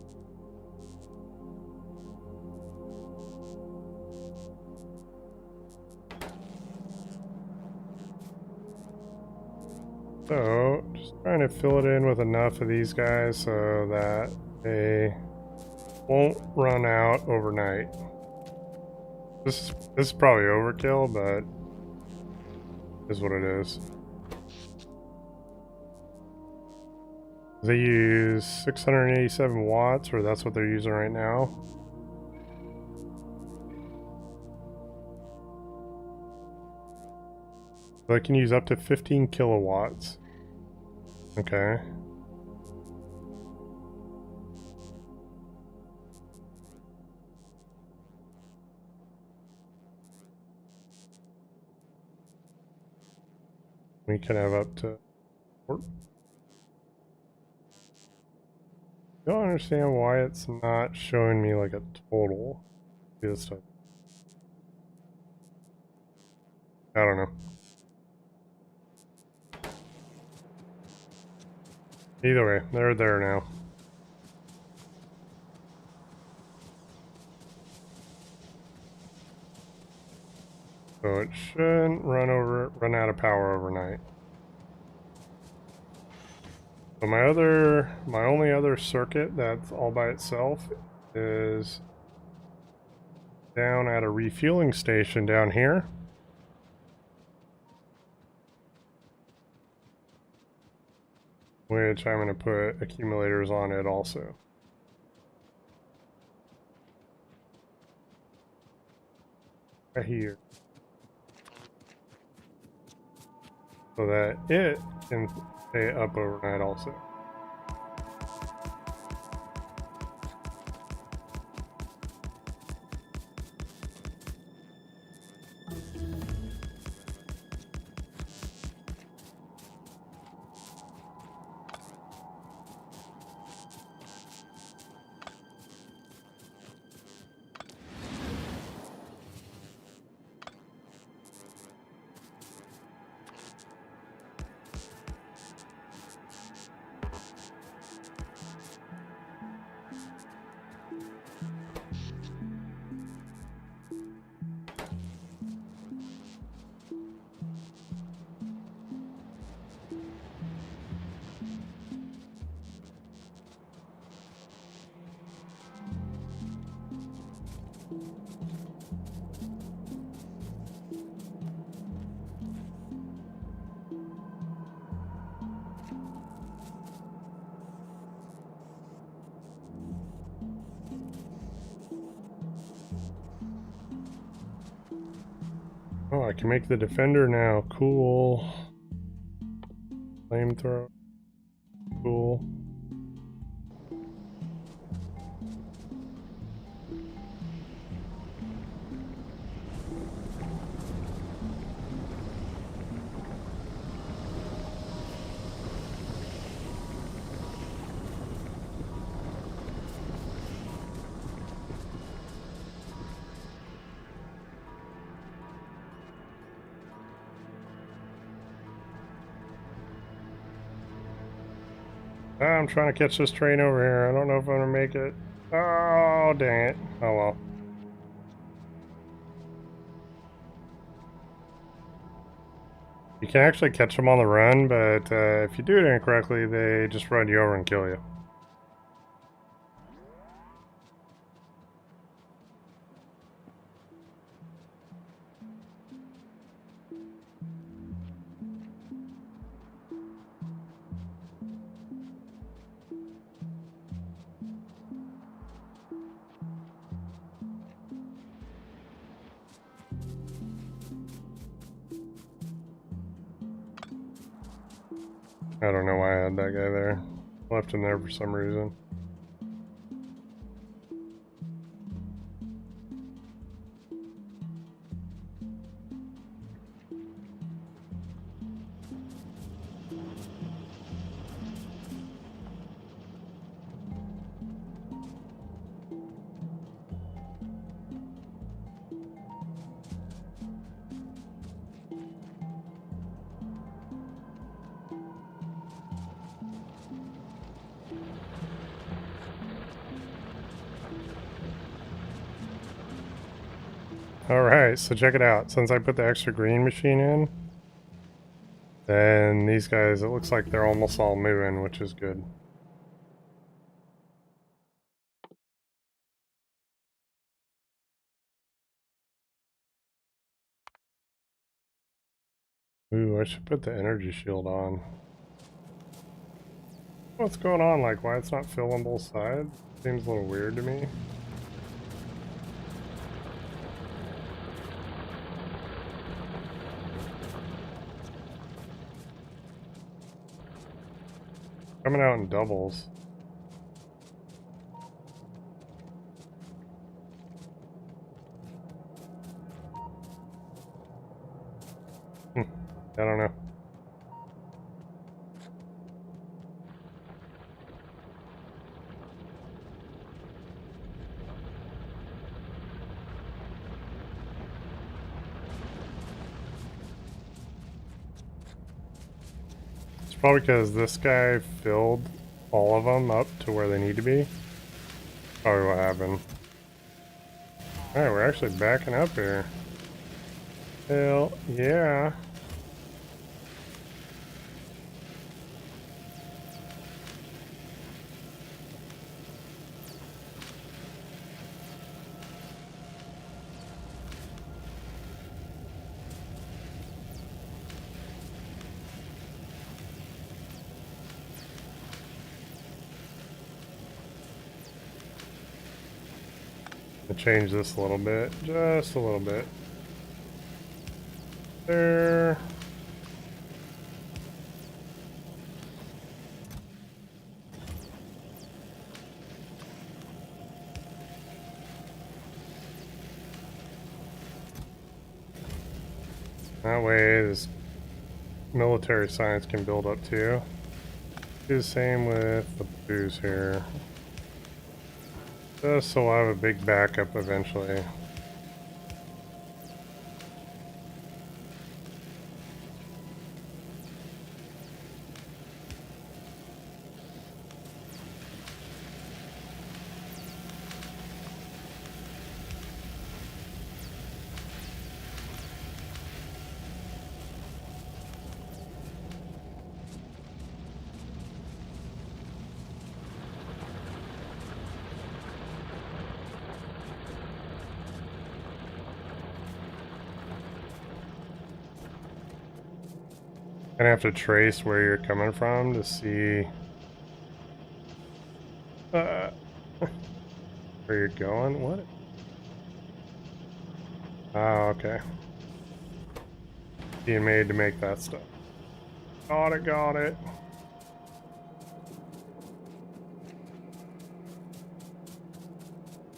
So, just trying to fill it in with enough of these guys so that they won't run out overnight. This is probably overkill, but is what it is. They use 687 watts, or that's what they're using right now. So they can use up to 15 kilowatts. Okay. We can have up to 4. I don't understand why it's not showing me like a total. See this stuff. I don't know. Either way, they're there now. So it shouldn't run out of power overnight. So my only other circuit that's all by itself is down at a refueling station down here. Which I'm going to put accumulators on it also. Right here. So that it can stay up overnight also. Oh, I can make the defender now. Cool. Flamethrower. Cool. I'm trying to catch this train over here. I don't know if I'm gonna make it. Oh, dang it. Oh well. You can actually catch them on the run, but if you do it incorrectly, they just run you over and kill you. I don't know why I had that guy there. Left him there for some reason. Alright, so check it out. Since I put the extra green machine in, then these guys, it looks like they're almost all moving, which is good. Ooh, I should put the energy shield on. What's going on? Like, why it's not filling both sides? Seems a little weird to me. Coming out in doubles. I don't know. It's probably because this guy filled all of them up to where they need to be. Probably what happened. Alright, we're actually backing up here. Hell yeah. I'll change this a little bit, just a little bit. There. That way this military science can build up too. Do the same with the booze here. Just so I'll have a big backup eventually. Gonna have to trace where you're coming from to see where you're going. What? Oh, okay. Being made to make that stuff. Got it, got it.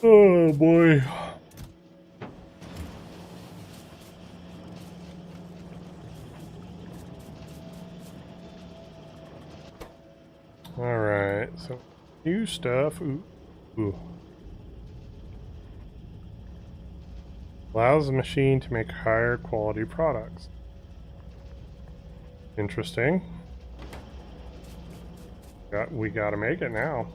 Oh boy. Alright, so new stuff. Ooh. Ooh. Allows the machine to make higher quality products. Interesting. We gotta make it now.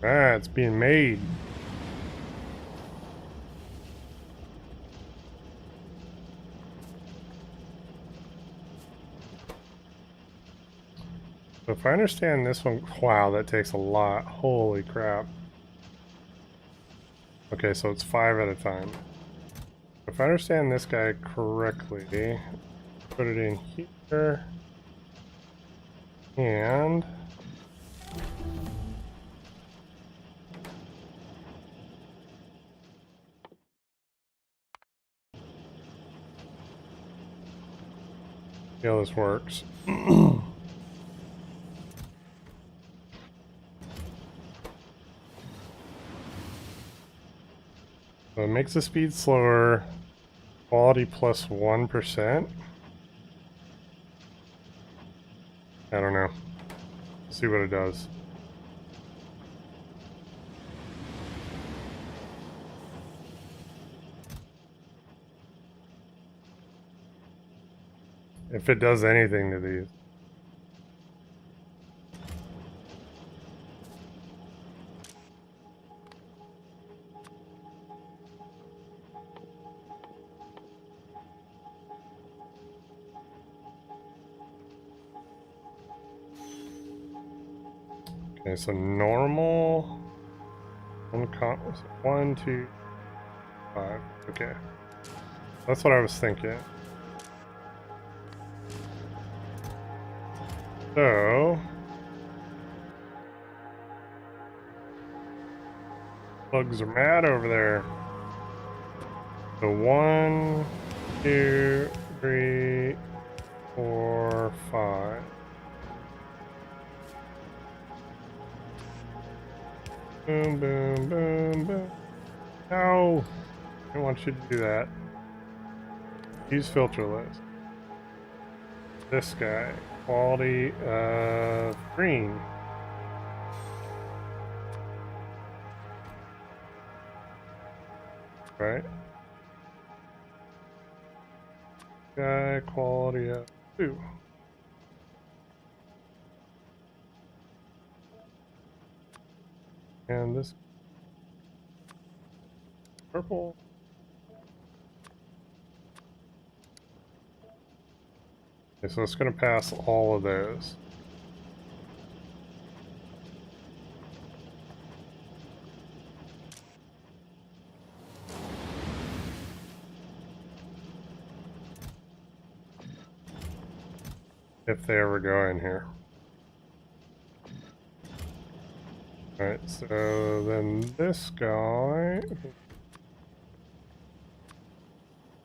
Ah, it's being made. So if I understand this one, wow, that takes a lot. Holy crap. Okay, so it's 5 at a time. If I understand this guy correctly, put it in here. And see how this works. So it makes the speed slower, quality plus 1%. See what it does. If it does anything to these. Okay, so normal. 1, 2, 5. Okay. That's what I was thinking. So bugs are mad over there. So 1, 2, 3, 4, 5. Boom, boom, boom, boom. No! I don't want you to do that. Use filter list. This guy. Quality of green. Right? Guy, quality of blue. And this purple. Okay, so it's going to pass all of those. If they ever go in here. Alright, so then this guy.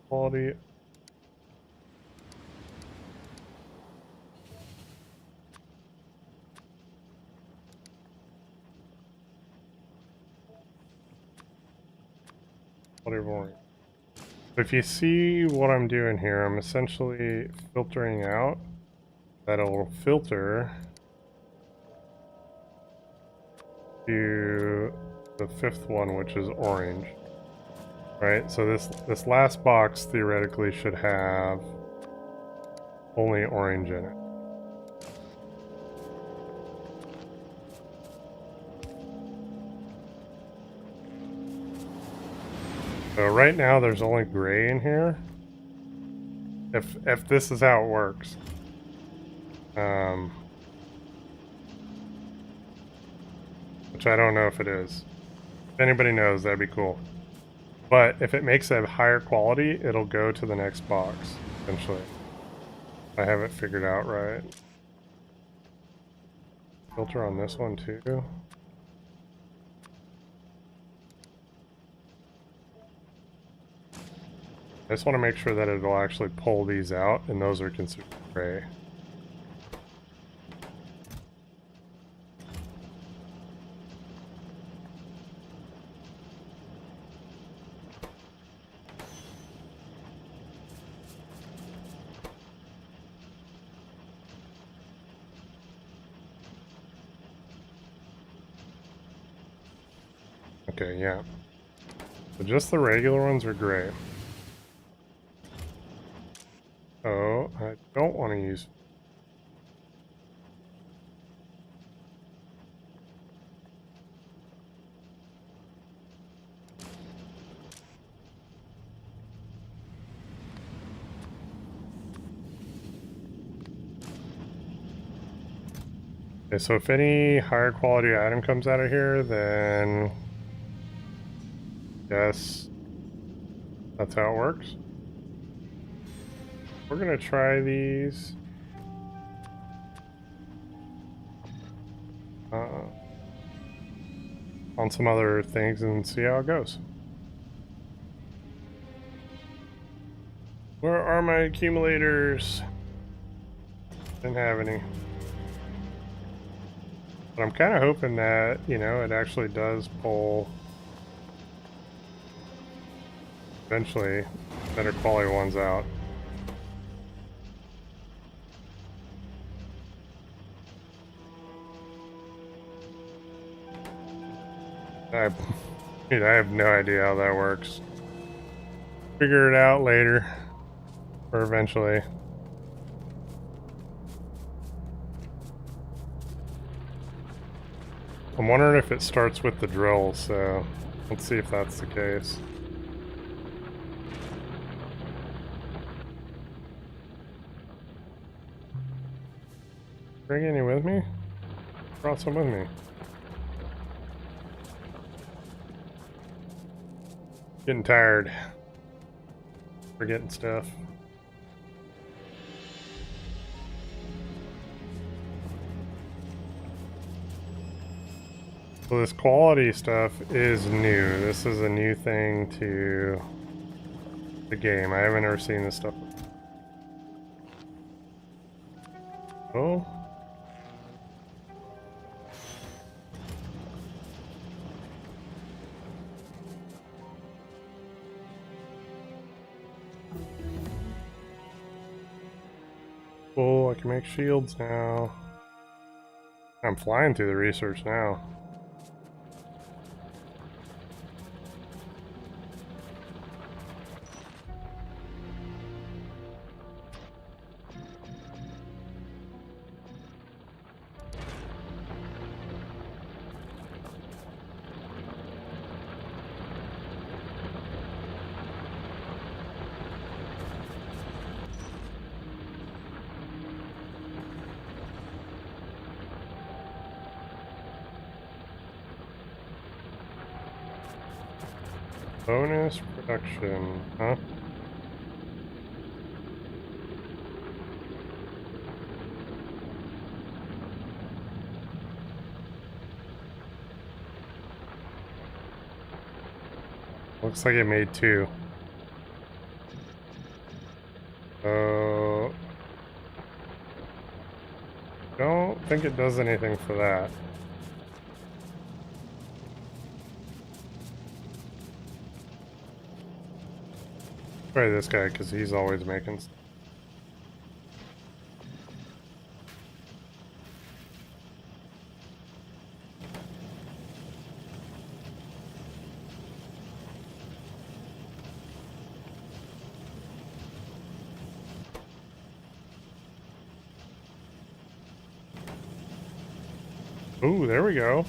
Quality. Quality of orange. If you see what I'm doing here, I'm essentially filtering out. That'll filter to the 5th one, which is orange. Right, so this last box theoretically should have only orange in it. So right now there's only gray in here. If this is how it works. Which I don't know if it is. If anybody knows, that'd be cool. But if it makes a higher quality, it'll go to the next box, essentially. I have it figured out right. Filter on this one too. I just want to make sure that it'll actually pull these out, and those are considered gray. Okay, yeah. So just the regular ones are gray. Oh, I don't want to use... Okay, so if any higher quality item comes out of here, then... Yes, that's how it works. We're gonna try these. On some other things and see how it goes. Where are my accumulators? Didn't have any. But I'm kind of hoping that, you know, it actually does pull eventually better quality ones out. I, dude, I have no idea how that works. Figure it out later. Or eventually. I'm wondering if it starts with the drill, so let's see if that's the case. Bring any with me? Brought some with me. Getting tired. Forgetting stuff. So this quality stuff is new. This is a new thing to the game. I haven't ever seen this stuff. Oh. Cool, I can make shields now. I'm flying through the research now. Bonus production, huh? Looks like it made 2. Don't think it does anything for that. Try this guy, because he's always making stuff. Ooh, there we go.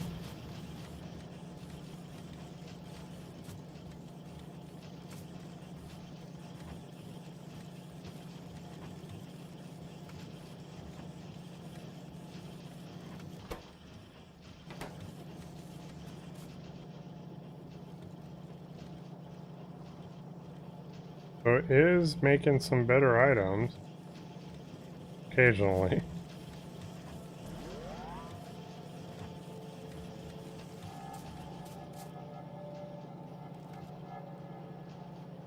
So it is making some better items. Occasionally.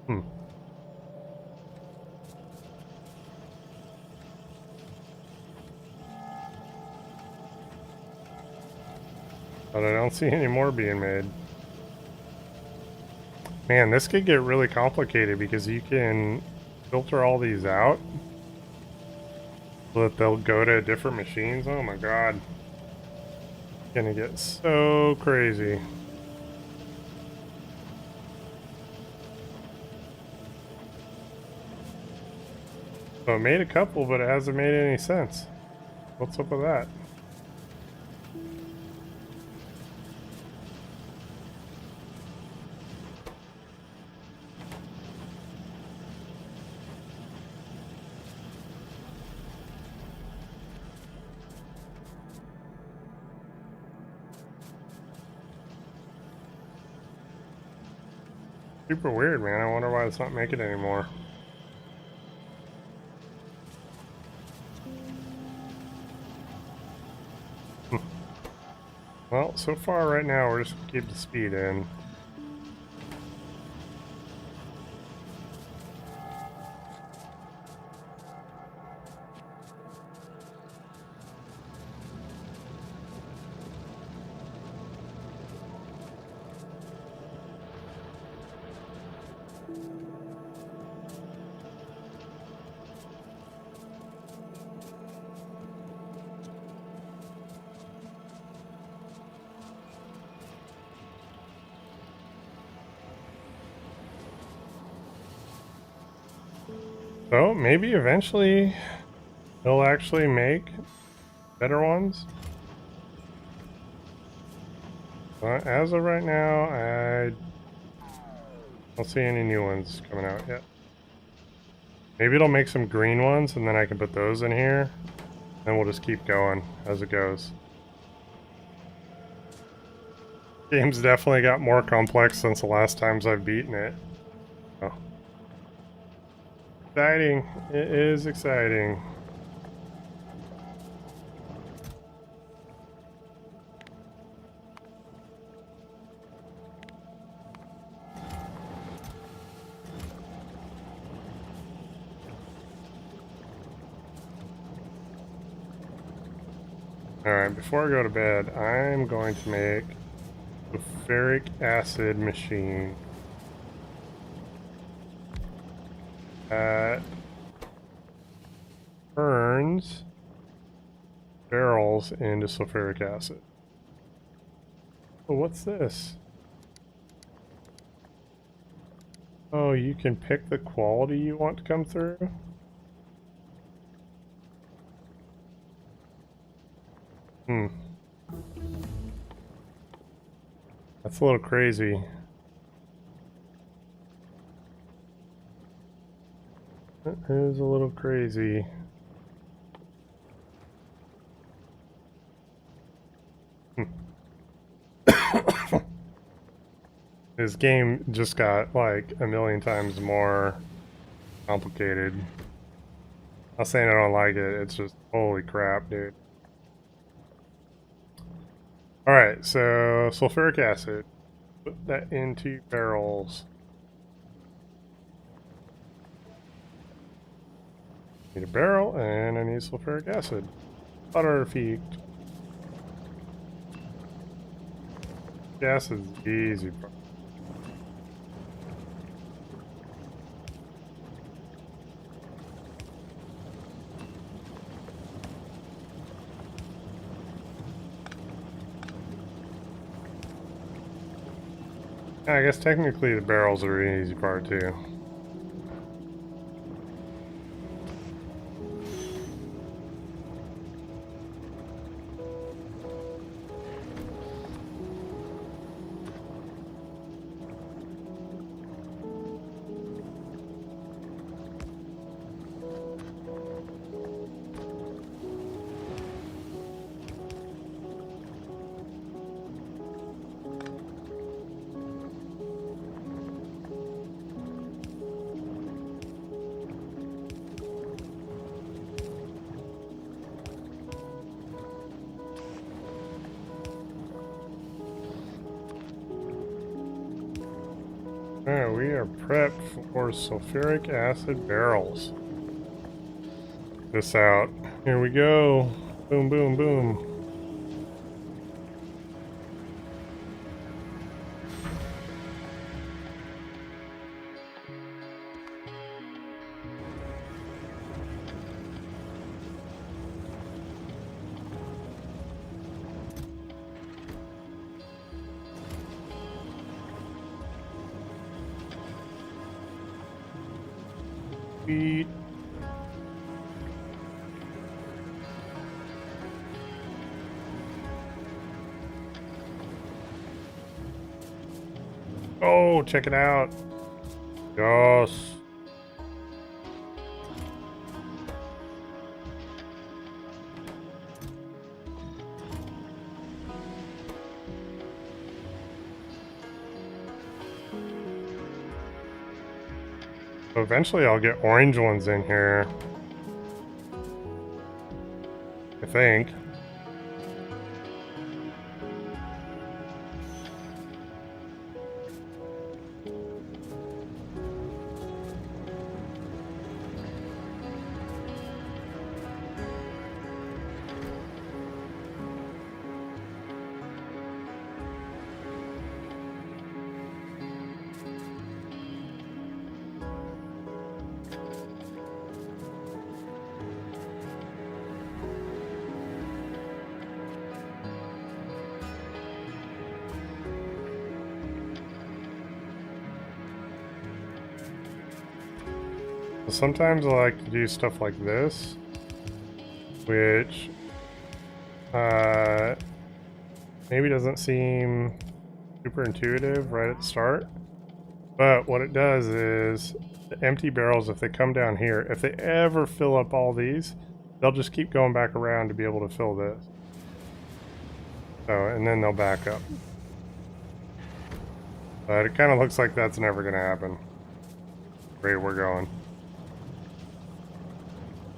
Hmm. But I don't see any more being made. Man, this could get really complicated because you can filter all these out so that they'll go to different machines. Oh my god. It's gonna get so crazy. So it made a couple, but it hasn't made any sense. What's up with that? Super weird, man. I wonder why it's not making it anymore. Well, so far right now, we're just gonna keep the speed in. So maybe eventually they'll actually make better ones. But as of right now, I don't see any new ones coming out yet. Maybe it'll make some green ones and then I can put those in here. Then we'll just keep going as it goes. Game's definitely got more complex since the last times I've beaten it. Oh. Exciting. It is exciting. Alright, before I go to bed, I'm going to make a ferric acid machine. That turns barrels into sulfuric acid. Oh, what's this? Oh, you can pick the quality you want to come through? Hmm. That's a little crazy. That is a little crazy. This game just got like a million times more complicated. I'm not saying I don't like it, it's just holy crap, dude. Alright, so sulfuric acid. Put that into barrels. Need a barrel and I need sulfuric acid. Butterfield. Gas is easy. I guess technically the barrels are an easy part too. Alright, we are prepped for sulfuric acid barrels. This out. Here we go. Boom, boom, boom. Beat. Oh, check it out. Yes. So eventually I'll get orange ones in here. I think. Sometimes I like to do stuff like this, which maybe doesn't seem super intuitive right at the start, but what it does is the empty barrels, if they come down here, if they ever fill up all these, they'll just keep going back around to be able to fill this. So, and then they'll back up. But it kind of looks like that's never going to happen. The rate we're going.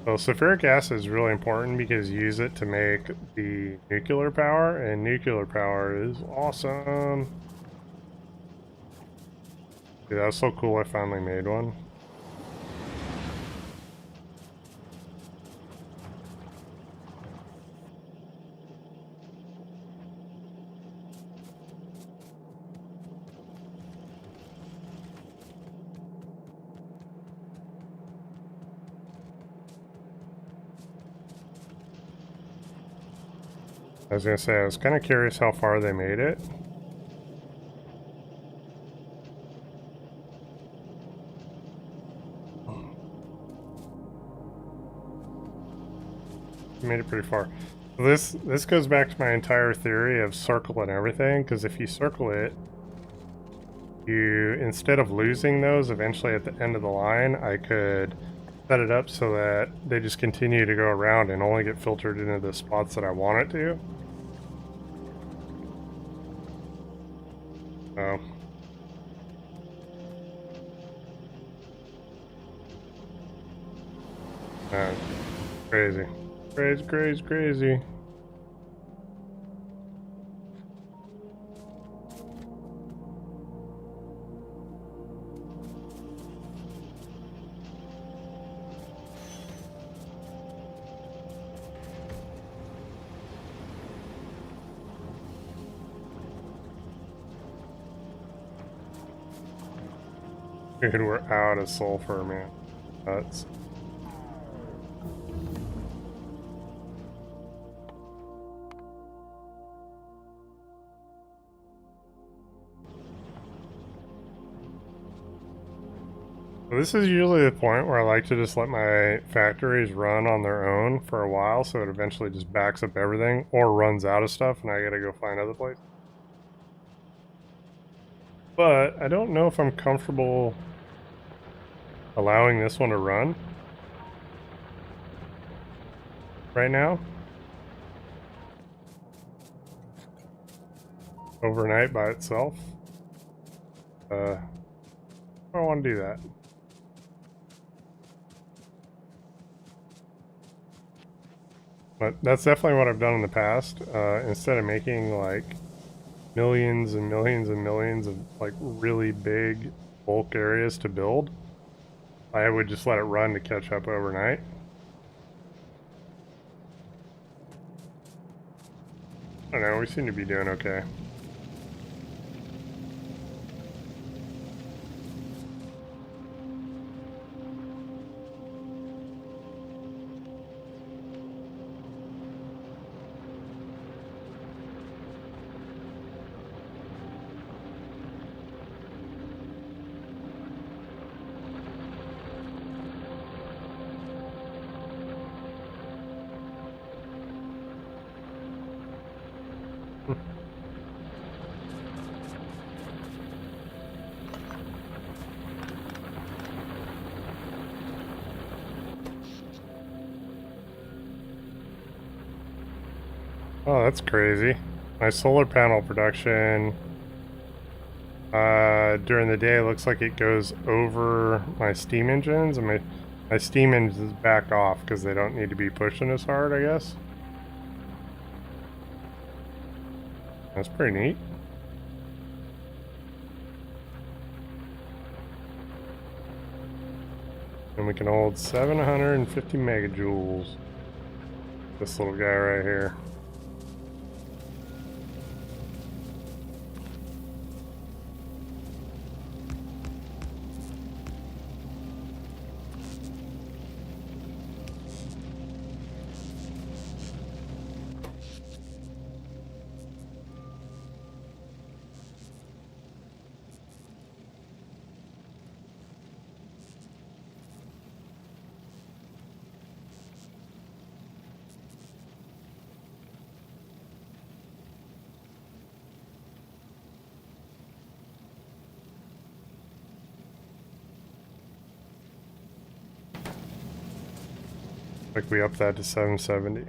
So sulfuric acid is really important because you use it to make the nuclear power, and nuclear power is awesome. Dude, that was so cool I finally made one. I was gonna say, I was kind of curious how far they made it. Made it pretty far. This goes back to my entire theory of circle and everything, because if you circle it, you, instead of losing those eventually at the end of the line, I could set it up so that they just continue to go around and only get filtered into the spots that I want it to. So crazy. Crazy, crazy, crazy. Dude, we're out of sulfur, man. Nuts. This is usually the point where I like to just let my factories run on their own for a while, so it eventually just backs up everything or runs out of stuff and I gotta go find other places. But I don't know if I'm comfortable allowing this one to run right now. Overnight by itself. I don't want to do that. But that's definitely what I've done in the past. Instead of making like millions and millions and millions of like really big bulk areas to build, I would just let it run to catch up overnight. I don't know, we seem to be doing okay. Oh, that's crazy. My solar panel production during the day looks like it goes over my steam engines, and my steam engines back off because they don't need to be pushing as hard, I guess. That's pretty neat. And we can hold 750 megajoules. This little guy right here. Like we upped that to 770.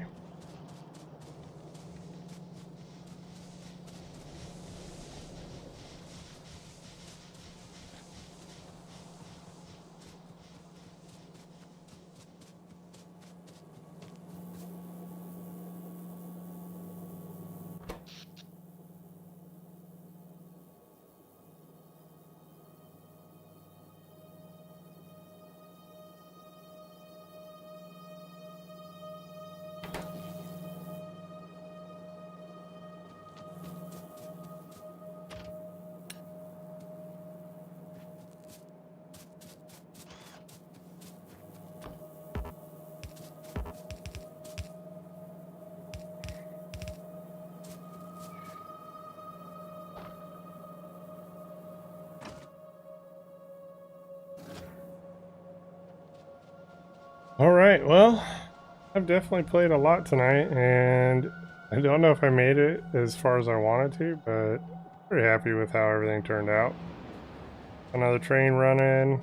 Alright, well, I've definitely played a lot tonight, and I don't know if I made it as far as I wanted to, but pretty happy with how everything turned out. Another train running.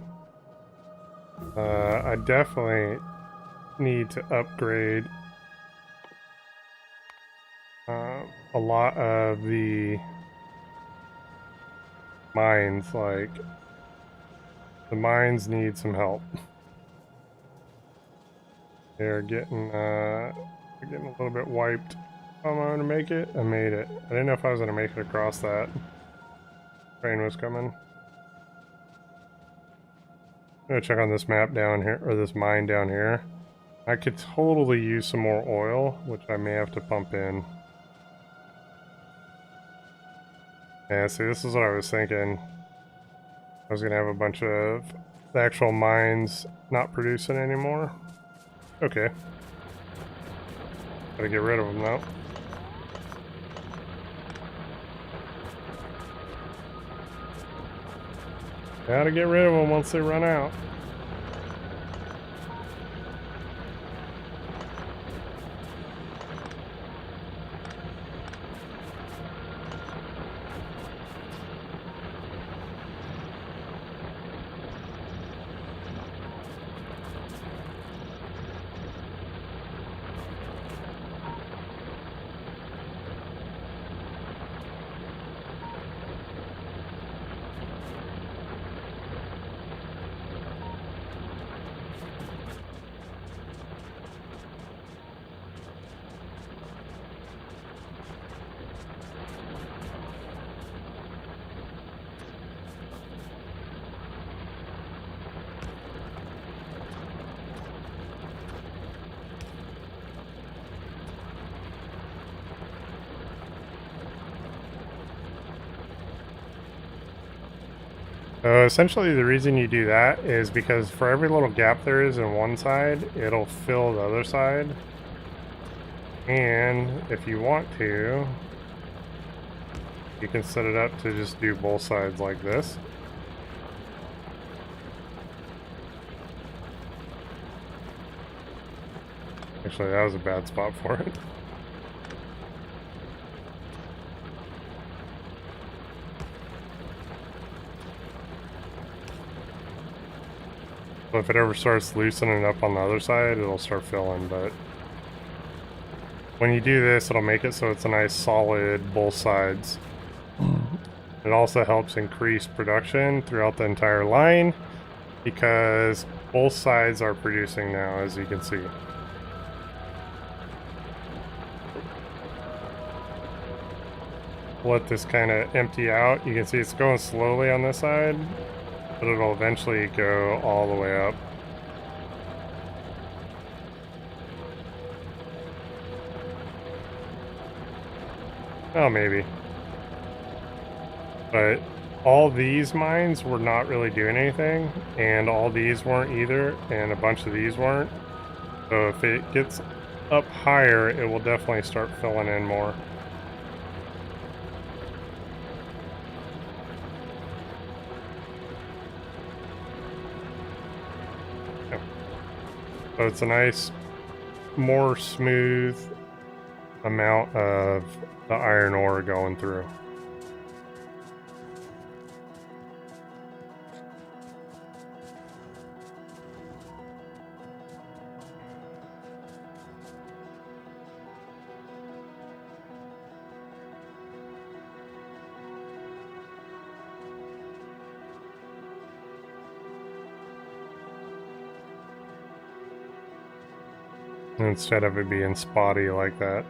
I definitely need to upgrade a lot of the mines. Like, the mines need some help. They're getting a little bit wiped. Am I gonna make it? I made it. I didn't know if I was gonna make it across that. Train was coming. I'm gonna check on this map down here, or this mine down here. I could totally use some more oil, which I may have to pump in. Yeah, see, this is what I was thinking. I was gonna have a bunch of the actual mines not producing anymore. Okay. Gotta get rid of them though. Gotta get rid of them once they run out. So essentially the reason you do that is because for every little gap there is in one side, it'll fill the other side. And if you want to, you can set it up to just do both sides like this. Actually, that was a bad spot for it. So if it ever starts loosening up on the other side, it'll start filling, but when you do this, it'll make it so it's a nice solid both sides. It also helps increase production throughout the entire line because both sides are producing now, as you can see. Let this kind of empty out. You can see it's going slowly on this side, but it'll eventually go all the way up. Oh, maybe. But all these mines were not really doing anything, and all these weren't either, and a bunch of these weren't. So if it gets up higher, it will definitely start filling in more. So it's a nice, more smooth amount of the iron ore going through. instead of it being spotty like that.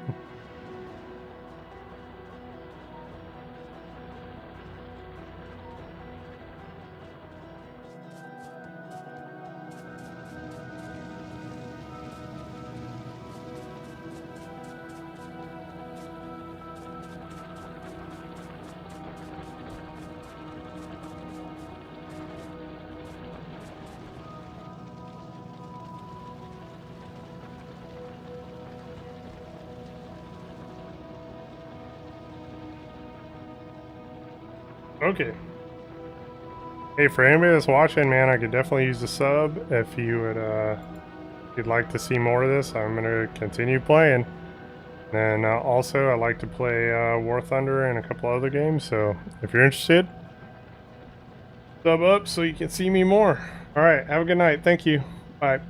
Okay. Hey, for anybody that's watching, man, I could definitely use a sub if you would, if you'd like to see more of this. I'm gonna continue playing. And also, I like to play War Thunder and a couple other games, so if you're interested, sub up so you can see me more. Alright, have a good night. Thank you. Bye.